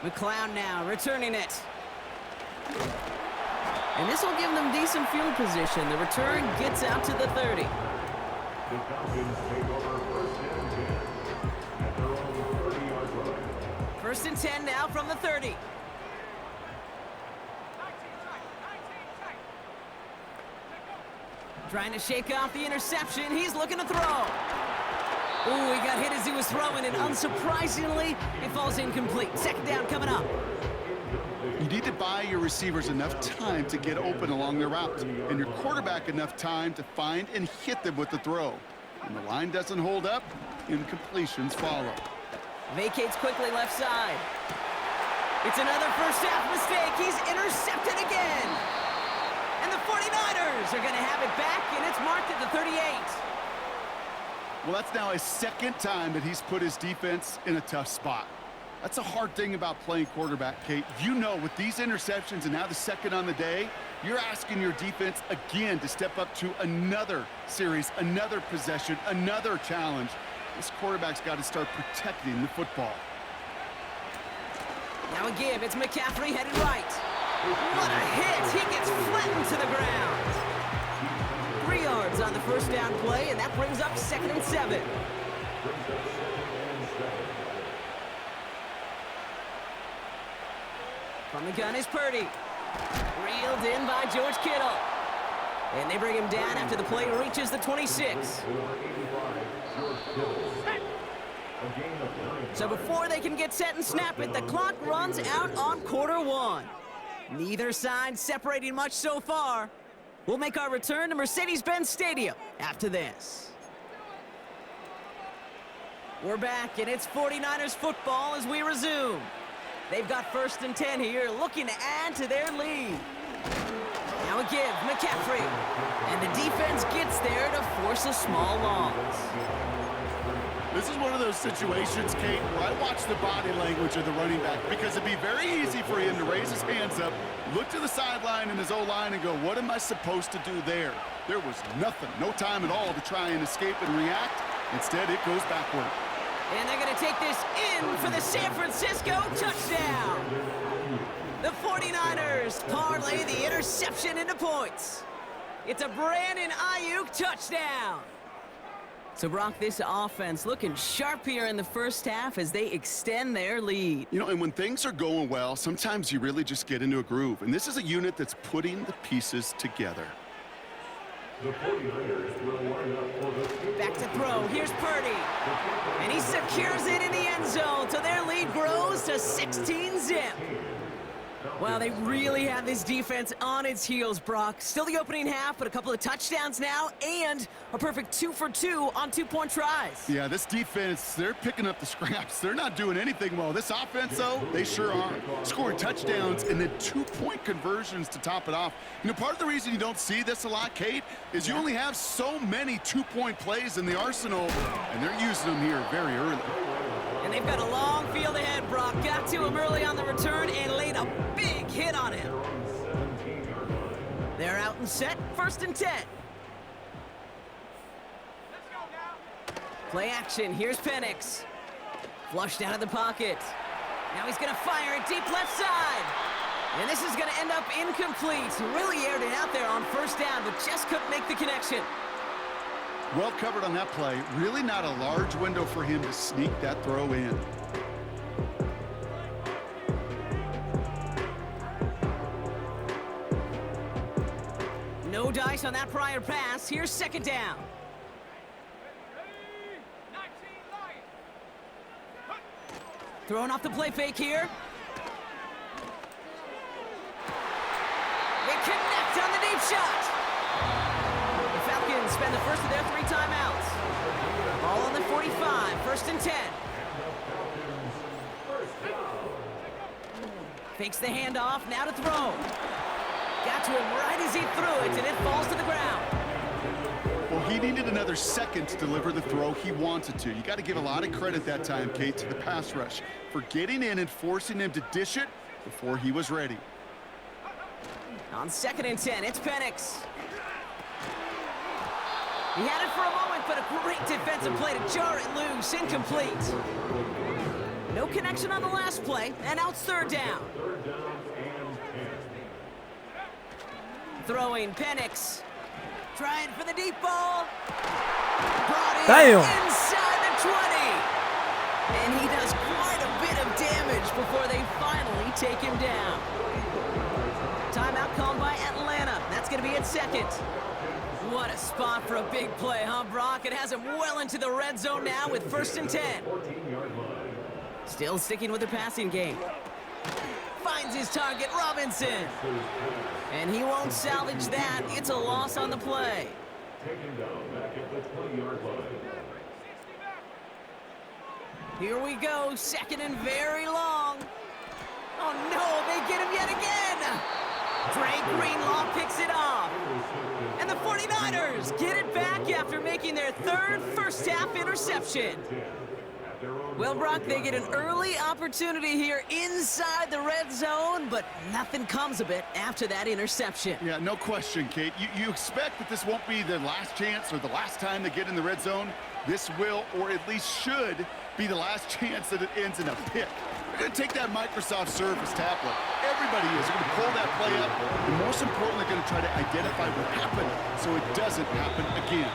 McLeod now returning it. And this will give them decent field position. The return gets out to the 30. First and 10 now from the 30. Trying to shake off the interception. He's looking to throw. Ooh, he got hit as he was throwing, and unsurprisingly, it falls incomplete. Second down coming up. You need to buy your receivers enough time to get open along their route, and your quarterback enough time to find and hit them with the throw. When the line doesn't hold up, incompletions follow. Vacates quickly left side. It's another first half mistake. He's intercepted again. And the 49ers are going to have it back, and it's marked at the 38. Well, that's now a second time that he's put his defense in a tough spot. That's a hard thing about playing quarterback, Kate. You know, with these interceptions and now the second on the day, you're asking your defense again to step up to another series, another possession, another challenge. This quarterback's got to start protecting the football. Now a give. It's McCaffrey headed right. What a hit! He gets flattened to the ground. 3 yards on the first down play, and that brings up 2nd and 7. From the gun is Purdy. Reeled in by George Kittle. And they bring him down after the play reaches the 26. So before they can get set and snap it, the clock runs out on quarter 1. Neither side separating much so far. We'll make our return to Mercedes-Benz Stadium after this. We're back, and it's 49ers football as we resume. They've got 1st and 10 here, looking to add to their lead. Now a give, McCaffrey. And the defense gets there to force a small loss. This is one of those situations, Kate, where I watch the body language of the running back, because it'd be very easy for him to raise his hands up, look to the sideline in his O-line and go, what am I supposed to do there? There was nothing, no time at all to try and escape and react. Instead, it goes backward. And they're going to take this in for the San Francisco touchdown. The 49ers parlay the interception into points. It's a Brandon Ayuk touchdown. So, Brock, this offense looking sharp here in the first half as they extend their lead. You know, and when things are going well, sometimes you really just get into a groove. And this is a unit that's putting the pieces together. The 49ers will line up for the... Back to throw. Here's Purdy. And he secures it in the end zone, so their lead grows to 16-zip. Well, they really have this defense on its heels, Brock. Still the opening half, but a couple of touchdowns now, and a perfect 2 for 2 on 2-point tries. Yeah, this defense, they're picking up the scraps. They're not doing anything well. This offense, though, they sure are. Scoring touchdowns and then 2-point conversions to top it off. You know, part of the reason you don't see this a lot, Kate, is you only have so many 2-point plays in the arsenal, and they're using them here very early. And they've got a long field ahead, Brock. Got to him early on the return and laid a big hit on him. They're out and set, 1st and 10. Play action, here's Penix. Flushed out of the pocket. Now he's gonna fire it deep left side. And this is gonna end up incomplete. Really aired it out there on 1st down, but just couldn't make the connection. Well covered on that play. Really not a large window for him to sneak that throw in. No dice on that prior pass. Here's 2nd down. Throwing off the play fake here. They connect. shot. The Falcons spend the first of their 3 timeouts. Ball on the 45, 1st and 10. Fakes the handoff, now to throw. Got to him right as he threw it, and it falls to the ground. Well, he needed another second to deliver the throw he wanted to. You got to give a lot of credit that time, Kate, to the pass rush for getting in and forcing him to dish it before he was ready. On 2nd and 10, it's Penix. He had it for a moment, but a great defensive play to jar it loose, incomplete. No connection on the last play, and now it's 3rd down. Throwing Penix. Trying for the deep ball. Brought in Damn. inside the 20. And he does quite a bit of damage before they finally take him down. Timeout called by Atlanta. That's going to be at 2nd. What a spot for a big play, huh, Brock? It has him well into the red zone now with 1st and 10. Still sticking with the passing game. Finds his target, Robinson. And he won't salvage that. It's a loss on the play. Here we go, 2nd and very long. Oh no, they get him yet again. Drake Greenlaw picks it off. And the 49ers get it back after making their 3rd first-half interception. Well, Brock, they get an early opportunity here inside the red zone, but nothing comes of it after that interception. Yeah, no question, Kate. You expect that this won't be their last chance or the last time they get in the red zone. This will, or at least should, be the last chance that it ends in a pick. They're going to take that Microsoft Surface tablet. Everybody is. They're going to pull that play up. And most importantly, they're going to try to identify what happened so it doesn't happen again.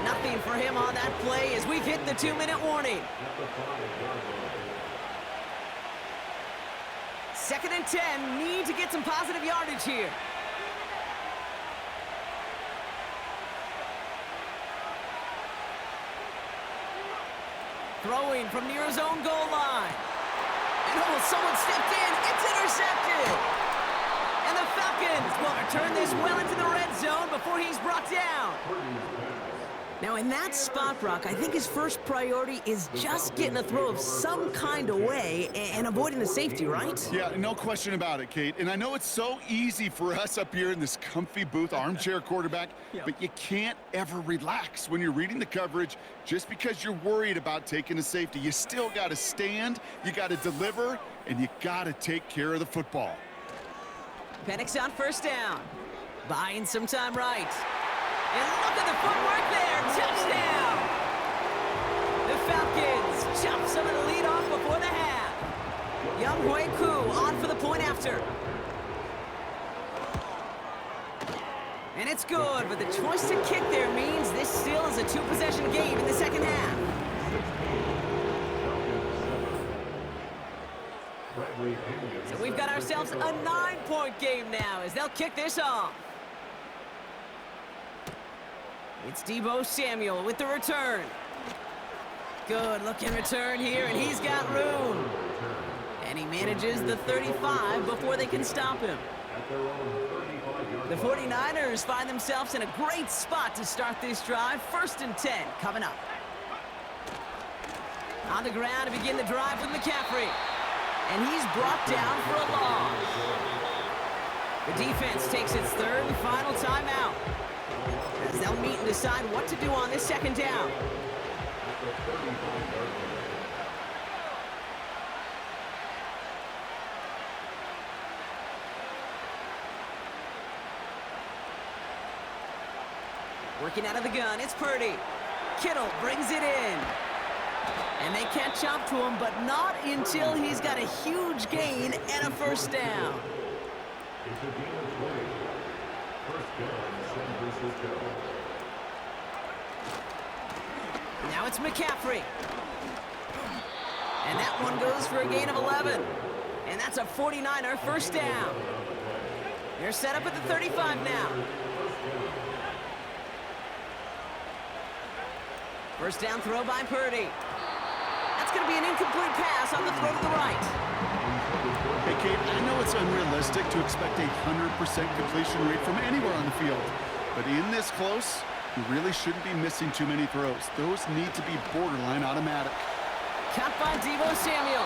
Nothing for him on that play as we've hit the 2-minute warning. 2nd and 10, need to get some positive yardage here. Throwing from near his own goal line. And oh, someone stepped in. It's intercepted. And the Falcons will return this well into the red zone before he's brought down. Now, in that spot, Brock, I think his first priority is just getting a throw of some kind away and avoiding the safety, right? Yeah, no question about it, Kate. And I know it's so easy for us up here in this comfy booth, armchair quarterback, but you can't ever relax when you're reading the coverage just because you're worried about taking a safety. You still got to stand, you got to deliver, and you got to take care of the football. Penix on 1st down. Buying some time right. And look at the footwork there. Touchdown! The Falcons chop some of the lead off before the half. Young Hui Koo on for the point after. And it's good, but the choice to kick there means this still is a 2-possession game in the 2nd half. So we've got ourselves a 9-point game now as they'll kick this off. It's Deebo Samuel with the return. Good looking return here, and he's got room. And he manages the 35 before they can stop him. The 49ers find themselves in a great spot to start this drive. 1st and 10 coming up. On the ground to begin the drive with McCaffrey. And he's brought down for a loss. The defense takes its 3rd and final timeout, as they'll meet and decide what to do on this 2nd down. Working out of the gun, it's Purdy. Kittle brings it in. And they catch up to him, but not until he's got a huge gain and a 1st down. Now it's McCaffrey. And that one goes for a gain of 11. And that's a 49er 1st down. They're set up at the 35 now. 1st down throw by Purdy. That's going to be an incomplete pass on the throw to the right. Hey, Kate, I know it's unrealistic to expect a 100% completion rate from anywhere on the field. But in this close, you really shouldn't be missing too many throws. Those need to be borderline automatic. Caught by Deebo Samuel.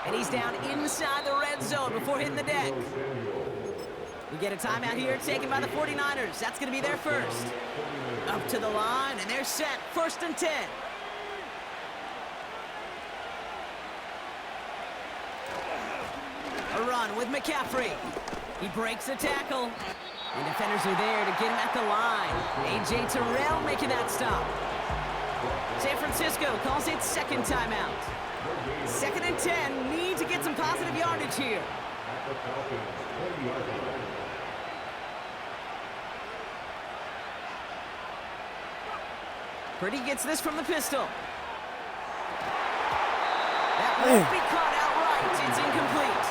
And he's down inside the red zone before hitting the deck. We get a timeout here taken by the 49ers. That's going to be their first. Up to the line, and they're set. 1st and 10. A run with McCaffrey. He breaks the tackle. And defenders are there to get him at the line. A.J. Terrell making that stop. San Francisco calls it 2nd timeout. 2nd and 10. Need to get some positive yardage here. Purdy gets this from the pistol. That won't be caught outright. It's incomplete.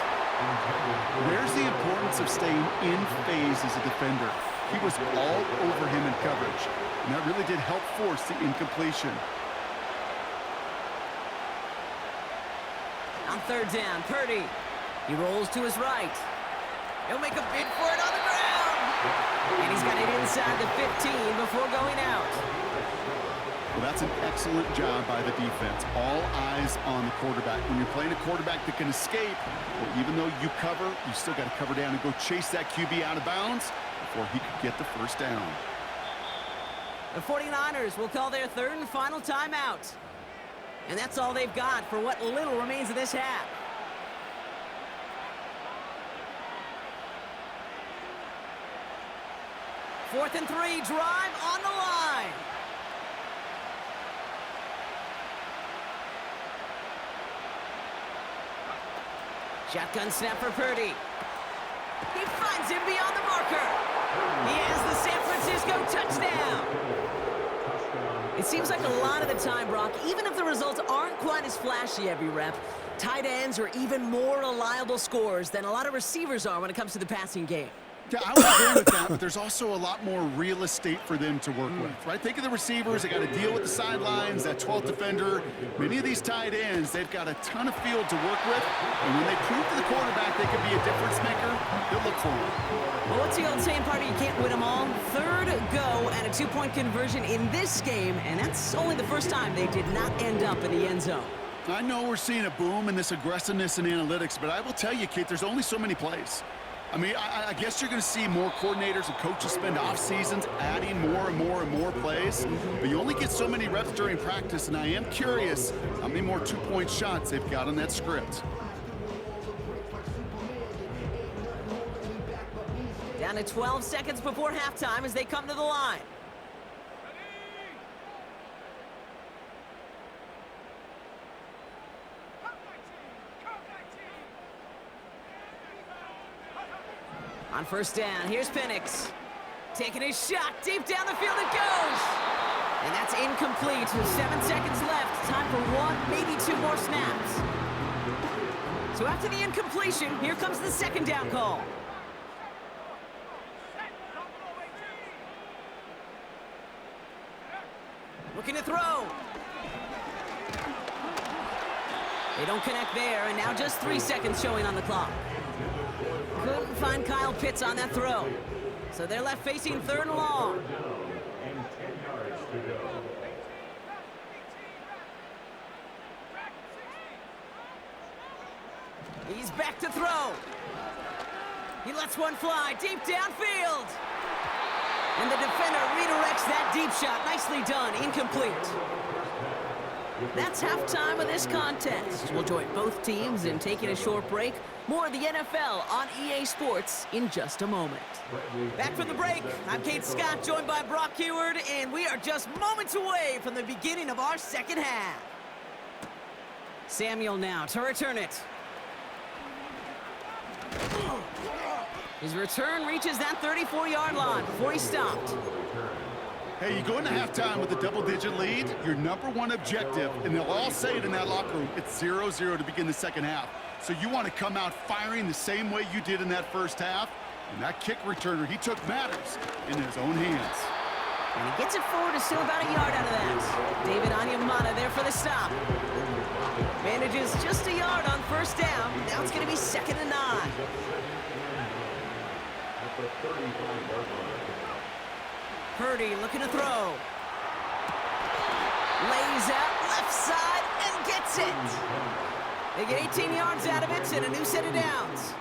There's the importance of staying in phase as a defender. He was all over him in coverage, and that really did help force the incompletion. On 3rd down, Purdy. He rolls to his right. He'll make a bid for it on the ground. And he's got it inside the 15 before going out. Well, that's an excellent job by the defense. All eyes on the quarterback. When you're playing a quarterback that can escape, well, even though you cover, you still got to cover down and go chase that QB out of bounds before he could get the 1st down. The 49ers will call their 3rd and final timeout. And that's all they've got for what little remains of this half. Fourth and 3, drive on the line. Shotgun snap for Purdy. He finds him beyond the marker. He has the San Francisco touchdown. It seems like a lot of the time, Brock, even if the results aren't quite as flashy every rep, tight ends are even more reliable scorers than a lot of receivers are when it comes to the passing game. Yeah, I would agree with that, but there's also a lot more real estate for them to work with, right? Think of the receivers. They got to deal with the sidelines, that 12th defender. Many of these tight ends, they've got a ton of field to work with, and when they prove to the quarterback they can be a difference maker, they'll look for him. Well, what's the old saying, partner? You can't win them all. 3rd go and a 2-point conversion in this game, and that's only the first time they did not end up in the end zone. I know we're seeing a boom in this aggressiveness in analytics, but I will tell you, Kate, there's only so many plays. I mean, I guess you're going to see more coordinators and coaches spend off seasons adding more and more and more plays, but you only get so many reps during practice, and I am curious how many more 2-point shots they've got on that script. Down to 12 seconds before halftime as they come to the line. On 1st down, here's Penix. Taking his shot, deep down the field it goes! And that's incomplete. 7 seconds left. Time for 1, maybe 2 more snaps. So after the incompletion, here comes the 2nd down call. Looking to throw. They don't connect there, and now just 3 seconds showing on the clock. Couldn't find Kyle Pitts on that throw. So they're left facing 3rd and long. He's back to throw. He lets one fly deep downfield. And the defender redirects that deep shot. Nicely done. Incomplete. That's halftime of this contest. We'll join both teams in taking a short break. More of the NFL on EA Sports in just a moment. Back from the break, I'm Kate Scott, joined by Brock Heward, and we are just moments away from the beginning of our 2nd half. Samuel now to return it. His return reaches that 34-yard line before he stopped. Hey, you go into halftime with a double-digit lead, your #1 objective, and they'll all say it in that locker room, it's 0-0 to begin the 2nd half. So you want to come out firing the same way you did in that 1st half. And that kick returner, he took matters in his own hands. And he gets it forward to still about a yard out of that. David Onyemata there for the stop. Manages just a yard on first down. Now it's going to be 2nd and 9. Purdy looking to throw. Lays out left side and gets it. They get 18 yards out of it and a new set of downs.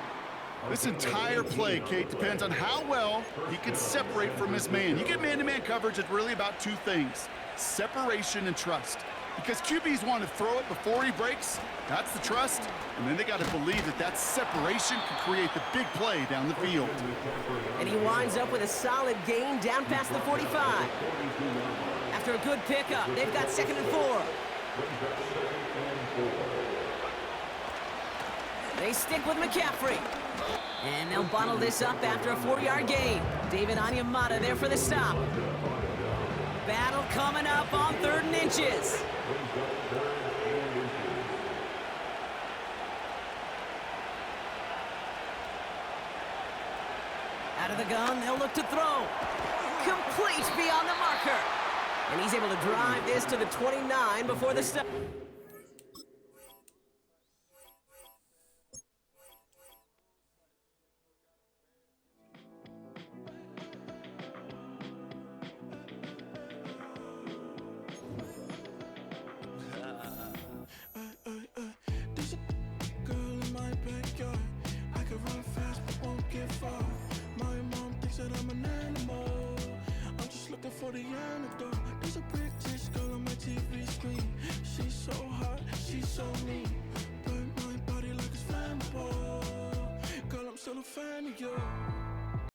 This entire play, Kate, depends on how well he can separate from his man. You get man-to-man coverage, it's really about two things: separation and trust. Because QBs want to throw it before he breaks, that's the trust, and then they got to believe that that separation can create the big play down the field. And he winds up with a solid gain down past the 45. After a good pickup, they've got 2nd and 4. They stick with McCaffrey. And they'll bottle this up after a 4-yard gain. David Onyemata there for the stop. Battle coming up on 3rd and inches. Out of the gun, they'll look to throw. Complete beyond the marker. And he's able to drive this to the 29 before the stop. For the antidote, there's a British girl on my TV screen. She's so hot, she's so mean. Burn my body like it's flammable. Girl, I'm still a fan of you.